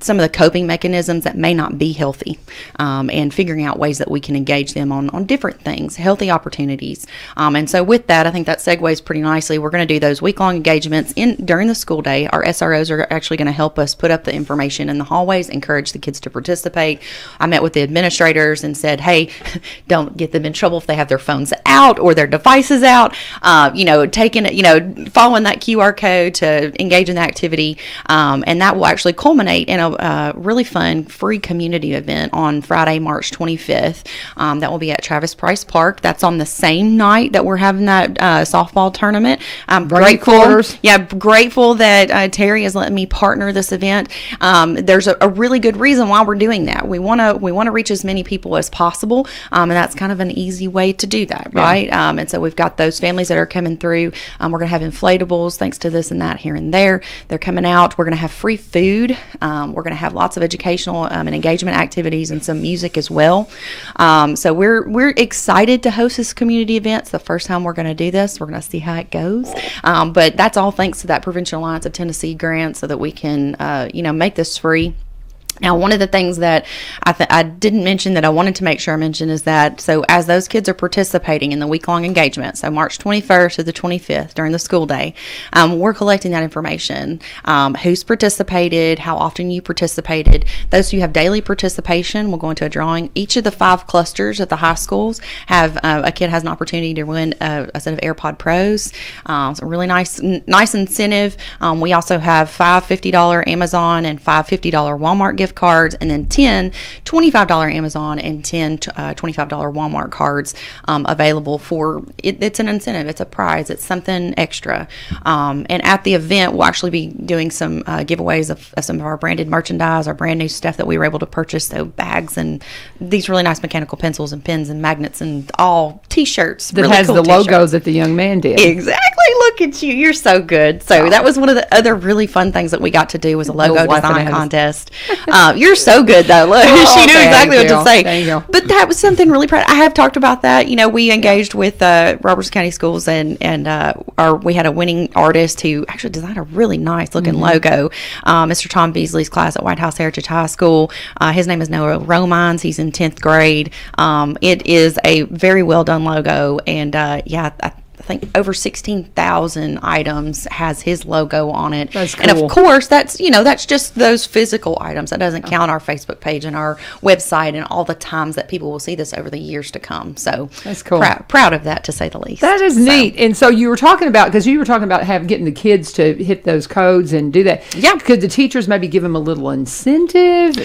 some of the coping mechanisms that may not be healthy, and figuring out ways that we can engage them on different things, healthy opportunities. And so with that, I think that segues pretty nicely. We're going to do those week-long engagements during the school day, our SROs are actually going to help us put up the information in the hallways, encourage the kids to participate. I met with the administrators and said, hey, don't get them in trouble if they have their phones out or their devices out. Following that QR code to engage in the activity, and that will actually culminate in a really fun free community event on Friday, March 25th. That will be at Travis Price Park. That's on the same night that we're having that softball tournament. I'm grateful that Terry has let me partner this event. There's a really good reason why we're doing that. We want to reach as many people as possible, and that's kind of an easy way to do that, right? And so we've got those families that are coming through. We're going to have inflatables, thanks to this and that here and there. They're coming out. We're going to have free food. We're going to have lots of educational and engagement activities and some music as well. So we're excited to host this community event. It's the first time we're going to do this. We're going to see how it goes. But that's all thanks to that Prevention Alliance of Tennessee grant, so that we can, make this free. Now, one of the things that I didn't mention that I wanted to make sure I mentioned is that, so as those kids are participating in the week-long engagement, so March 21st to the 25th during the school day, we're collecting that information. Who's participated, how often you participated. Those who have daily participation will go into a drawing. Each of the 5 clusters at the high schools have a kid has an opportunity to win a set of AirPod Pros. It's a really nice incentive. We also have 5 $50 Amazon and 5 $50 Walmart gift cards, and then 10 $25 Amazon and 10 $25 Walmart cards available for it. It's an incentive, it's a prize, it's something extra. And at the event, we'll actually be doing some giveaways of some of our branded merchandise, our brand new stuff that we were able to purchase, so bags and these really nice mechanical pencils and pens and magnets and all t-shirts that really has cool the t-shirts. logo that the young man did. Exactly. Look at you, you're so good. So that was one of the other really fun things that we got to do, was a logo design contest. You're so good though. Look, she knew exactly what to say. Thank you. But that was something really proud. I have talked about that. We engaged with Robertson County Schools, and we had a winning artist who actually designed a really nice looking logo. Mr. Tom Beasley's class at White House Heritage High School. His name is Noah Romines. He's in 10th grade. It is a very well done logo, and I think over 16,000 items has his logo on it. That's cool. And of course, that's just those physical items. That doesn't count our Facebook page and our website and all the times that people will see this over the years to come. So that's cool. Proud of that, to say the least. That is neat. And so you were talking about, getting the kids to hit those codes and do that. Yeah. Could the teachers maybe give them a little incentive?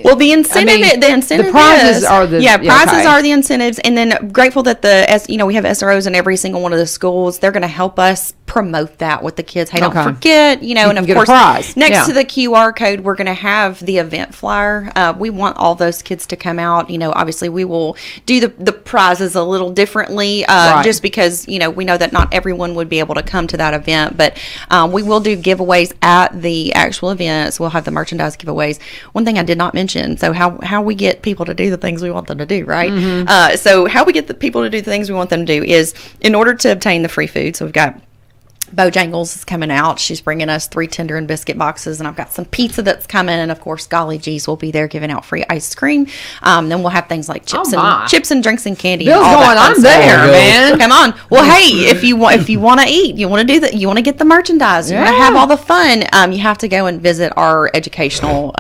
Well, the incentive, the prizes are the prizes are the incentives, and then grateful that we have SROs in every single one of the schools. They're going to help us promote that with the kids. Hey, don't forget, and of course, next to the QR code, we're going to have the event flyer. We want all those kids to come out. Obviously we will do the prizes a little differently, just because, we know that not everyone would be able to come to that event, but we will do giveaways at the actual events. We'll have the merchandise giveaways. One thing I did not mention, so how we get people to do the things we want them to do, right? Mm-hmm. So how we get the people to do the things we want them to do is, in order to obtain the free food, so we've got Bojangles is coming out. She's bringing us 3 tender and biscuit boxes, and I've got some pizza that's coming, and of course, Golly Geez will be there giving out free ice cream. Then we'll have things like chips and drinks and candy. Bill's and all going, I'm there, man. Come on. Well, hey, if you want to eat, you want to do that, you want to get the merchandise, you want to have all the fun. You have to go and visit our educational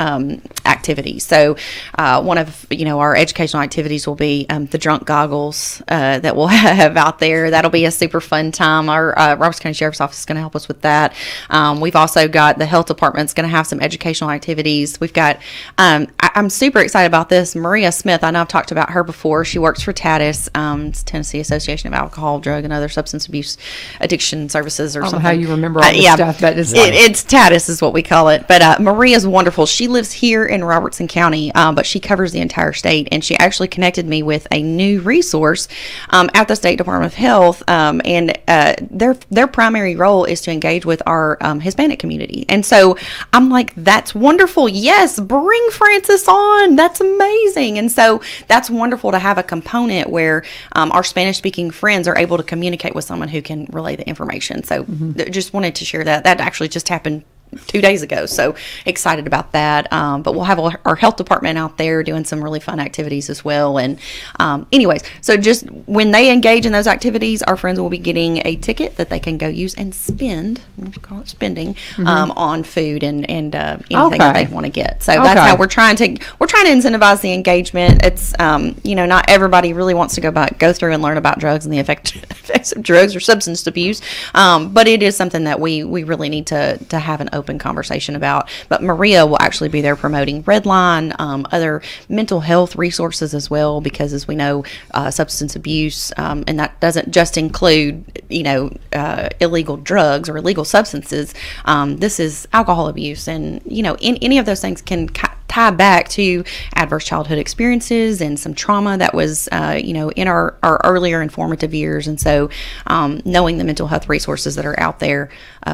activities. So one of our educational activities will be the drunk goggles that we'll have out there. That'll be a super fun time. Our Robertson County Sheriff's Office is going to help us with that. We've also got the health department's going to have some educational activities. We've got I'm super excited about this. Maria Smith, I know I've talked about her before. She works for TADIS, it's Tennessee Association of Alcohol, Drug, and Other Substance Abuse Addiction Services, or something. How you remember all this stuff, but it's TADIS is what we call it. But Maria's wonderful. She lives here in Robertson County, but she covers the entire state, and she actually connected me with a new resource at the State Department of Health, and their primary role is to engage with our Hispanic community. And so I'm like, that's wonderful. Yes, bring Francis on. That's amazing. And so that's wonderful to have a component where our Spanish speaking friends are able to communicate with someone who can relay the information. So just wanted to share that. That actually just happened 2 days ago. So excited about that. But we'll have our health department out there doing some really fun activities as well. And anyways, so just when they engage in those activities, our friends will be getting a ticket that they can go use and spend, we'll call it spending, on food and anything that they want to get. So that's how we're trying to incentivize the engagement. It's not everybody really wants to go through and learn about drugs and the effects of drugs or substance abuse, but it is something that we really need to have an open conversation about. But Maria will actually be there promoting Redline, other mental health resources as well, because as we know, substance abuse, and that doesn't just include illegal drugs or illegal substances. This is alcohol abuse, and any of those things can tie back to adverse childhood experiences and some trauma that was in our earlier informative years. And so knowing the mental health resources that are out there,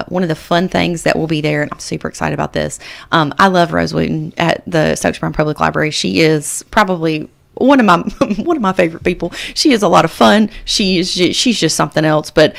one of the fun things that will be there, and I'm super excited about this, I love Rose Wooten at the Stokesboro Public Library. She is probably one of my favorite people. She is a lot of fun. She's just something else. But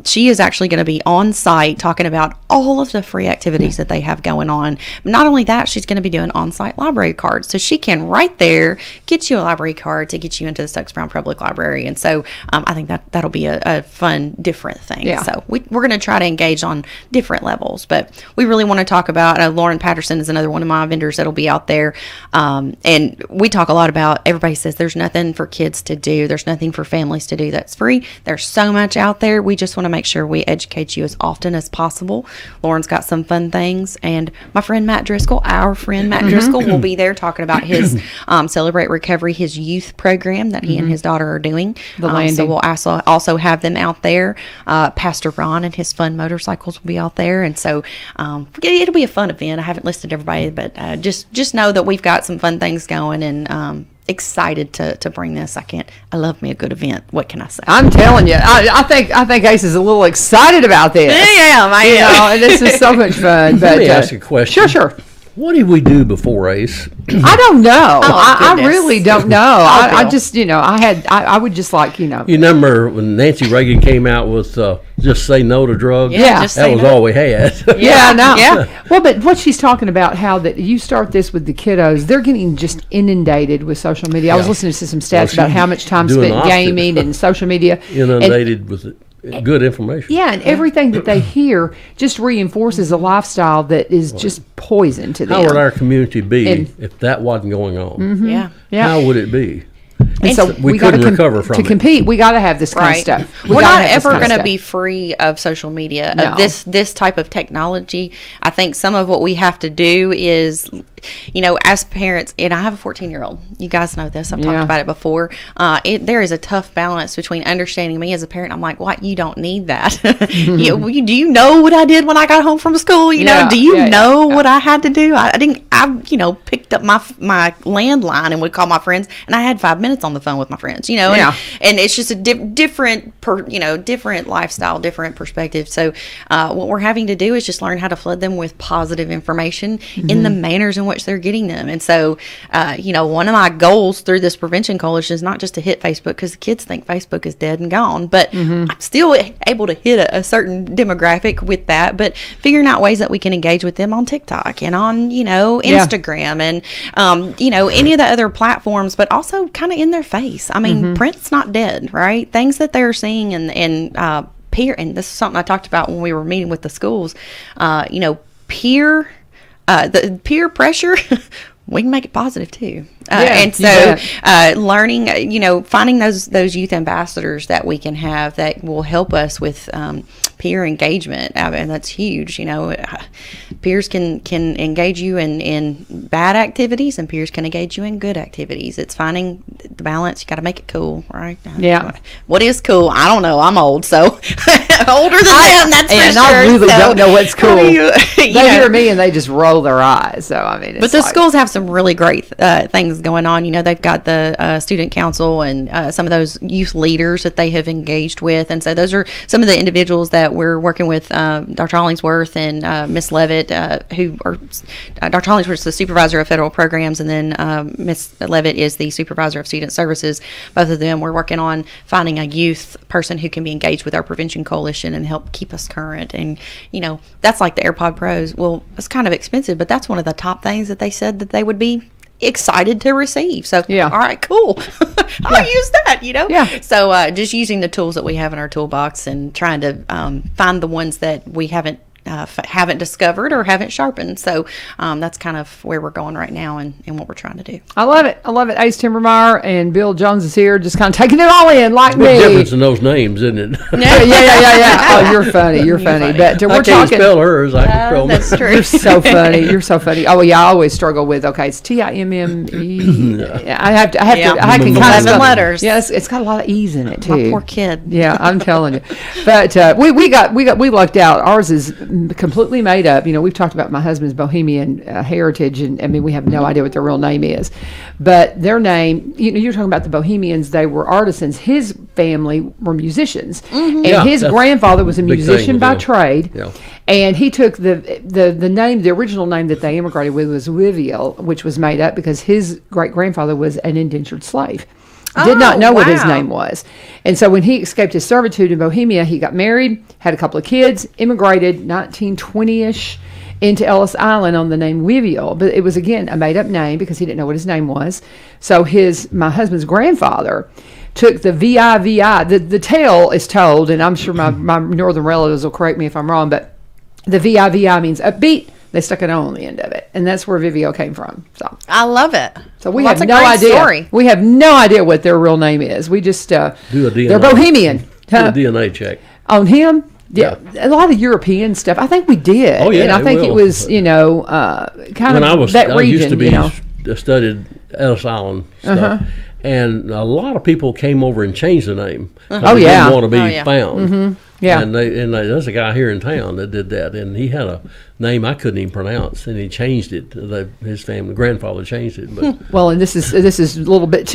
she is actually going to be on site talking about all of the free activities that they have going on. Not only that, she's going to be doing on-site library cards, so she can right there get you a library card to get you into the Stokesboro Public Library. And so I think that'll be a fun, different thing. Yeah. So we're going to try to engage on different levels. But we really want to talk about Lauren Patterson is another one of my vendors that'll be out there, and we talk a lot about. Everybody says there's nothing for kids to do. There's nothing for families to do that's free. There's so much out there. We just want to make sure we educate you as often as possible. Lauren's got some fun things. And my friend Matt Driscoll, will be there talking about his Celebrate Recovery, his youth program that he and his daughter are doing. So we'll also have them out there. Pastor Ron and his fun motorcycles will be out there. And so it'll be a fun event. I haven't listed everybody, but just know that we've got some fun things going, and excited to bring this. I love me a good event. What can I say? I'm telling you, I think Ace is a little excited about this. I am. And this is so much fun. But let me ask you a question. Sure. What did we do before Ace? I don't know. I really don't know. I Bill. just, I would just like, You remember when Nancy Reagan came out with just say no to drugs? Yeah. That was all we had. Yeah. Well, but what she's talking about, how that you start this with the kiddos, they're getting just inundated with social media. I was listening to some stats about how much time spent gaming and social media. Inundated with it. Good information. Yeah, and everything that they hear just reinforces a lifestyle that is just poison to them. How would our community be if that wasn't going on? Mm-hmm. Yeah. How would it be? And so we couldn't recover from it. To compete, we got to have this kind of stuff. We're not ever going to be free of social media, of this type of technology. I think some of what we have to do is, as parents, and I have a 14-year-old. You guys know this. I've talked about it before. There is a tough balance between understanding me as a parent. I'm like, what? You don't need that. Do you know what I did when I got home from school? Do you know what I had to do? I didn't. I picked up my landline and would call my friends, and I had 5 minutes on the phone with my friends. And it's just a different lifestyle, different perspective. So what we're having to do is just learn how to flood them with positive information in the manners in which they're getting them. And so, one of my goals through this prevention coalition is not just to hit Facebook, because the kids think Facebook is dead and gone, but I'm still able to hit a certain demographic with that, but figuring out ways that we can engage with them on TikTok and on, Instagram and, any of the other platforms, but also kind of in their face. I mean, print's not dead, right? Things that they're seeing and peer, and this is something I talked about when we were meeting with the schools, peer pressure, we can make it positive too. And so learning, finding those youth ambassadors that we can have that will help us with peer engagement. And that's huge. Peers can engage you in bad activities, and peers can engage you in good activities. It's finding the balance. You got to make it cool, right? Yeah. What is cool? I don't know. I'm old, so older than them. That's for sure. I really don't know what's cool. They hear me and they just roll their eyes. So I mean, but the schools have some really great things going on. They've got the student council and some of those youth leaders that they have engaged with, and so those are some of the individuals that that we're working with Dr. Hollingsworth and Miss Levitt, who are Dr. Hollingsworth is the supervisor of federal programs, and then Miss Levitt is the supervisor of student services. Both of them, we're working on finding a youth person who can be engaged with our prevention coalition and help keep us current. And that's like the AirPod Pros. Well, it's kind of expensive, but that's one of the top things that they said that they would be excited to receive. So Yeah. all right, cool. I'll use that, Yeah. So just using the tools that we have in our toolbox and trying to find the ones that we haven't discovered or haven't sharpened. So that's kind of where we're going right now and what we're trying to do. I love it. Ace Timmimeier and Bill Jones is here, just kind of taking it all in, like Big me. difference in those names, isn't it? Yeah. Oh, you're funny. You're funny. But I we're can't talking. spell hers. I can spell That's mine. true. You're so funny. You're so funny. Oh yeah, I always struggle with. Okay, it's Timme. I can kind of 11 letters. Yes, it's got a lot of e's in it too. My poor kid. Yeah, I'm telling you. But we lucked out. Ours is completely made up. We've talked about my husband's Bohemian heritage, and I mean we have no idea what their real name is, but their name. You're talking about the Bohemians. They were artisans. His family were musicians, and Yeah, his that's grandfather was a big thing musician with by them. trade. Yeah. And he took the name, the original name that they immigrated with was Wiviel, which was made up because his great grandfather was an indentured slave. Did not know what his wow. name was. And so when he escaped his servitude in Bohemia, he got married, had a couple of kids, immigrated 1920-ish into Ellis Island on the name Wiviel. But it was, again, a made-up name because he didn't know what his name was. So my husband's grandfather took the VIVI. The tale is told, and I'm sure my northern relatives will correct me if I'm wrong, but the VIVI means upbeat. They stuck an O on the end of it, and that's where Vivio came from. So I love it. So we Well, have that's a no great idea. story. We have no idea what their real name is. We just Do a DNA. they're Bohemian. Do Huh? a DNA check. On him. Yeah, a lot of European stuff. I think we did. Oh, yeah, and I it think it will. was kind When of that I region. used to be studied Ellis Island stuff, and a lot of people came over and changed the name. 'Cause Oh, they yeah. didn't want to be Oh, yeah. found. Yeah. And there's a guy here in town that did that, and he had a name I couldn't even pronounce, and he changed it. His grandfather changed it. But Well, and this is a little bit.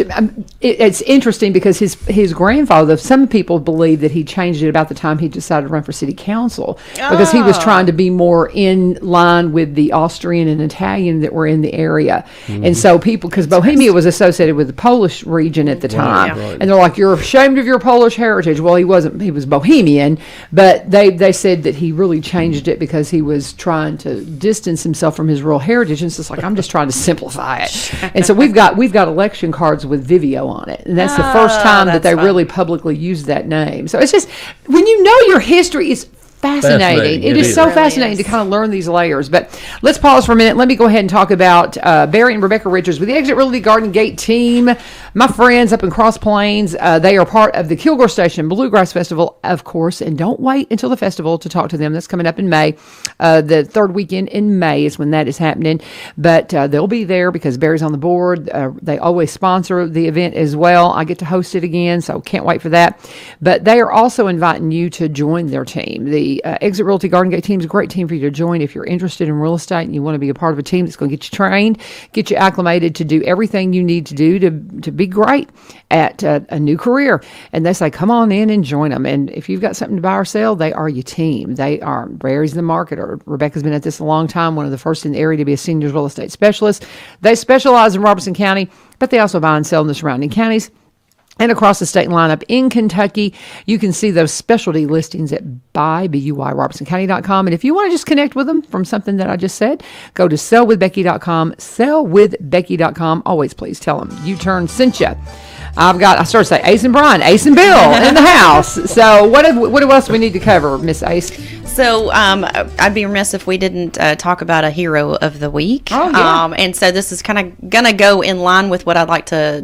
It's interesting because his grandfather. Some people believe that he changed it about the time he decided to run for city council because he was trying to be more in line with the Austrian and Italian that were in the area, and so because Bohemia was associated with the Polish region at the time, right. and they're like, "You're ashamed of your Polish heritage." Well, he wasn't. He was Bohemian, but they said that he really changed it because he was trying to distance himself from his real heritage. And it's just like, I'm just trying to simplify it. And so we've got election cards with Vivio on it. And that's the first time that that's they fun. really publicly used that name. So it's just, when you know your history is fascinating. It is so Really fascinating to is. kind of learn these layers. But let's pause for a minute. Let me go ahead and talk about Barry and Rebecca Richards with the Exit Realty Garden Gate team. My friends up in Cross Plains, they are part of the Kilgore Station Bluegrass Festival, of course. And don't wait until the festival to talk to them. That's coming up in May. The third weekend in May is when that is happening. But they'll be there because Barry's on the board. They always sponsor the event as well. I get to host it again, so can't wait for that. But they are also inviting you to join their team. The Exit Realty Garden Gate team is a great team for you to join if you're interested in real estate and you want to be a part of a team that's going to get you trained, get you acclimated to do everything you need to do to be great at a new career. And they say, come on in and join them. And if you've got something to buy or sell, they are your team. They are. Barry's the marketer. Rebecca's been at this a long time, one of the first in the area to be a senior real estate specialist. They specialize in Robertson County, but they also buy and sell in the surrounding counties. And across the state lineup in Kentucky, you can see those specialty listings at BUYRobertsonCounty.com. And if you want to just connect with them from something that I just said, go to sellwithbecky.com, sellwithbecky.com. Always please tell them U-Turn sent you. I started to say Ace and Brian, Ace and Bill in the house. So what else do we need to cover, Miss Ace? So I'd be remiss if we didn't talk about a hero of the week. Oh, yeah. And so this is kind of going to go in line with what I'd like to,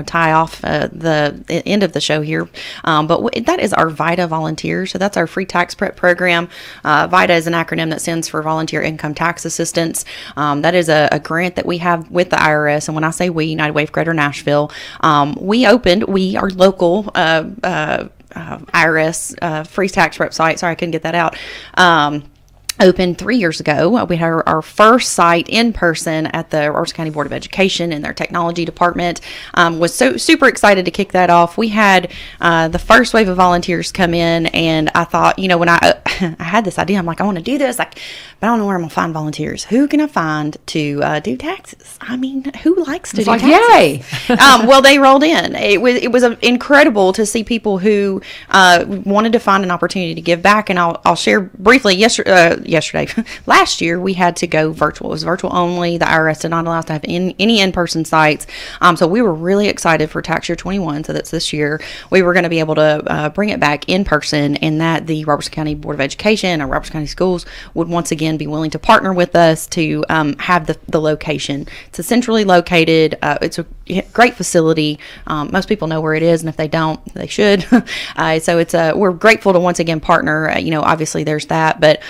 tie off the end of the show here. But that is our VITA volunteer. So that's our free tax prep program. VITA is an acronym that stands for Volunteer Income Tax Assistance. That is a grant that we have with the IRS. And when I say we, United Way of Greater Nashville, we are local IRS free tax prep site. Sorry, I couldn't get that out. opened 3 years ago. We had our first site in person at the Robertson County Board of Education in their technology department. Was so super excited to kick that off. We had the first wave of volunteers come in, and I thought, when I had this idea, I'm like, I want to do this, but I don't know where I'm gonna find volunteers. Who can I find to do taxes? I mean, who likes to do taxes? Yay! Well, they rolled in. It was incredible to see people who wanted to find an opportunity to give back. And I'll share briefly. Yesterday, last year, we had to go virtual. It was virtual only. The IRS did not allow us to have any in-person sites. So we were really excited for tax year 21. So that's this year. We were going to be able to bring it back in person, and that the Robertson County Board of Education or Robertson County Schools would once again be willing to partner with us to have the location. It's a centrally located. It's a great facility. Most people know where it is, and if they don't, they should. So we're grateful to once again partner. Obviously there's that, but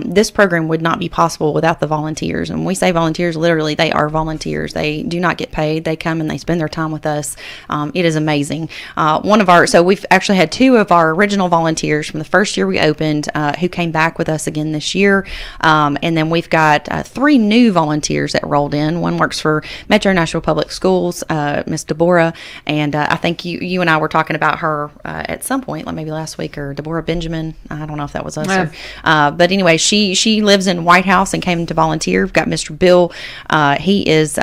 this program would not be possible without the volunteers. And when we say volunteers, literally they are volunteers. They do not get paid. They come and they spend their time with us. It is amazing. So we've actually had 2 of our original volunteers from the first year we opened who came back with us again this year. And then we've got 3 new volunteers that rolled in. One works for Metro Nashville Public Schools, Miss Deborah, and I think you and I were talking about her at some point, like maybe last week, or Deborah Benjamin. I don't know if that was us. But anyway, she lives in White House and came to volunteer. We've got Mr. Bill. He is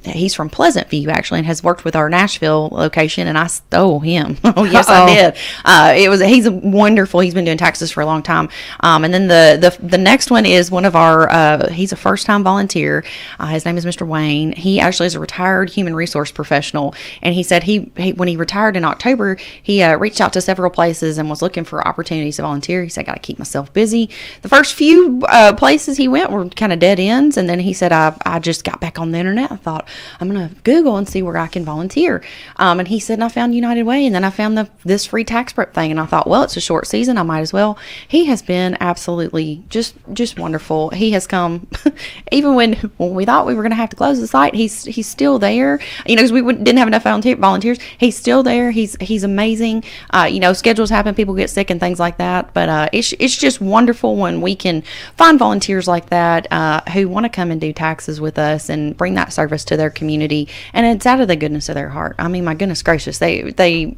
he's from Pleasant View, actually, and has worked with our Nashville location, and I stole him. Oh, yes, I did. He's wonderful. He's been doing taxes for a long time. And then the next one is one of our, he's a first-time volunteer. His name is Mr. Wayne. He actually is a retired human resource professional, and he said he when he retired in October, he reached out to several places and was looking for opportunities to volunteer. He said, I got to keep myself busy. The first few places he went were kind of dead ends, and then he said, I just got back on the internet. I thought, I'm going to Google and see where I can volunteer. And he said, and I found United Way, and then I found this free tax prep thing. And I thought, well, it's a short season, I might as well. He has been absolutely just wonderful. He has come, even when we thought we were going to have to close the site, he's still there. Because we didn't have enough volunteers. He's still there. He's amazing. Schedules happen, people get sick and things like that. But it's just wonderful when we can find volunteers like that who want to come and do taxes with us and bring that service to their community, and it's out of the goodness of their heart. I mean, my goodness gracious, they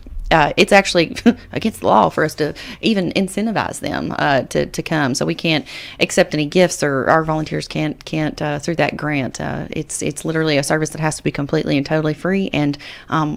it's actually against the law for us to even incentivize them to come. So we can't accept any gifts, or our volunteers can't through that grant. It's literally a service that has to be completely and totally free and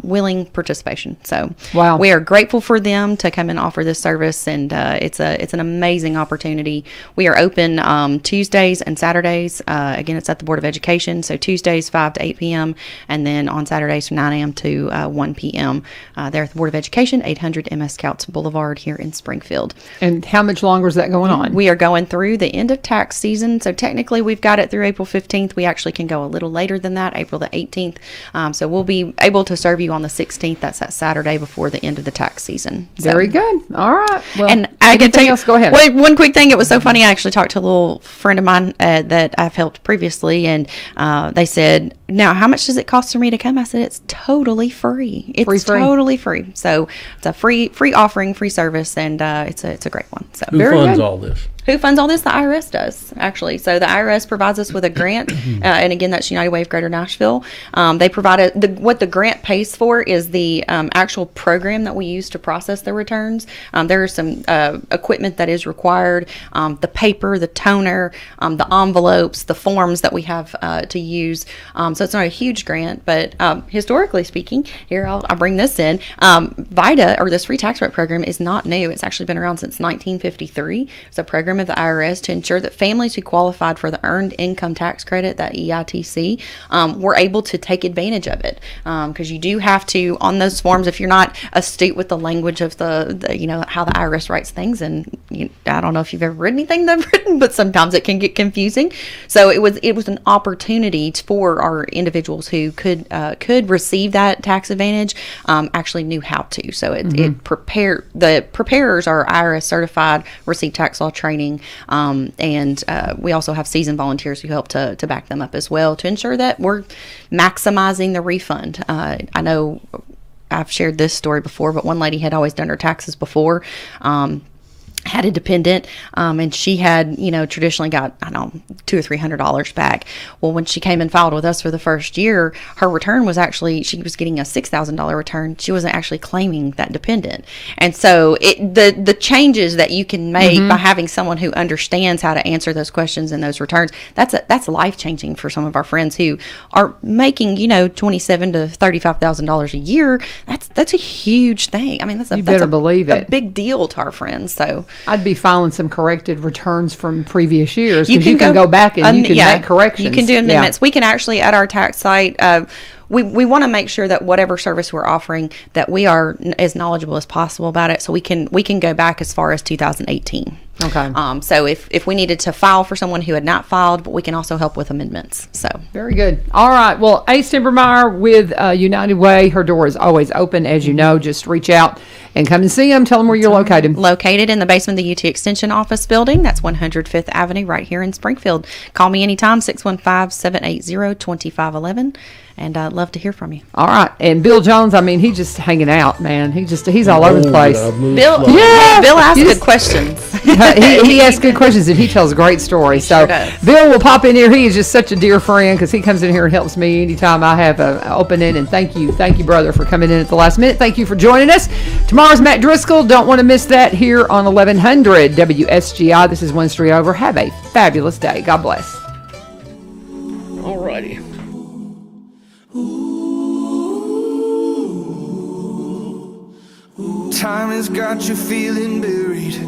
willing participation. So wow, we are grateful for them to come and offer this service, and it's an amazing opportunity. We are open Tuesdays and Saturdays. Again, it's at the Board of Education. So Tuesdays 5 to 8 p.m. and then on Saturdays from 9 a.m. to 1 p.m. There at the Board of Education, 800 MS Scouts Boulevard here in Springfield. And how much longer is that going on? We are going through the end of tax season. So technically we've got it through April 15th. We actually can go a little later than that, April the 18th. So we'll be able to serve you on the 16th. That's that Saturday before the end of the tax season. So. Very good. All right. Well, and I can tell you, else, go ahead. One quick thing. It was so funny. I actually talked to a little friend of mine that I've helped previously, and they said, now, how much does it cost for me to come? I said, it's totally free. It's totally free. So it's a free offering, free service, and it's a great one. So Who funds all this? Who funds all this? The IRS does, actually. So the IRS provides us with a grant, and again, that's United Way of Greater Nashville. They provide what the grant pays for is the actual program that we use to process the returns. There is some equipment that is required, the paper, the toner, the envelopes, the forms that we have to use. So it's not a huge grant, but historically speaking, here I'll bring this in. VITA, or this free tax prep program, is not new. It's actually been around since 1953. It's a program of the IRS to ensure that families who qualified for the Earned Income Tax Credit, that EITC, were able to take advantage of it. Because you do have to, on those forms, if you're not astute with the language of the how the IRS writes things, and I don't know if you've ever read anything they've written, but sometimes it can get confusing. So it was an opportunity for our individuals who could receive that tax advantage, actually knew how to. So it prepared, the preparers are IRS certified, received tax law training, and we also have seasoned volunteers who help to back them up as well to ensure that we're maximizing the refund. I know I've shared this story before, but one lady had always done her taxes before. had a dependent, and she had, traditionally got, I don't know, $200 or $300 back. Well, when she came and filed with us for the first year, her return was actually, she was getting a $6,000 return. She wasn't actually claiming that dependent. And so the changes that you can make by having someone who understands how to answer those questions and those returns, that's life changing for some of our friends who are making, $27,000 to $35,000 a year. That's a huge thing. I mean, that's a big deal to our friends. So I'd be filing some corrected returns from previous years, because you can go back and you can make corrections. You can do amendments. We can actually, at our tax site, we want to make sure that whatever service we're offering, that we are as knowledgeable as possible about it. So we can go back as far as 2018. Okay. So if we needed to file for someone who had not filed, but we can also help with amendments. So very good. All right. Well, Ace Timmimeier with United Way, her door is always open. As you know, just reach out and come and see them. Tell them where you're located. Located in the basement of the UT Extension Office Building. That's 105th Avenue right here in Springfield. Call me anytime, 615-780-2511. And I'd love to hear from you. All right. And Bill Jones, I mean, he's just hanging out, man. He's all over the place. Bill asks good questions. he asks good questions, and he tells great stories. So sure Bill will pop in here. He is just such a dear friend, because he comes in here and helps me anytime I have an opening. And thank you, brother, for coming in at the last minute. Thank you for joining us. Tomorrow's Matt Driscoll. Don't want to miss that here on 1100 WSGI. This is One Street Over. Have a fabulous day. God bless. All righty. Time has got you feeling buried.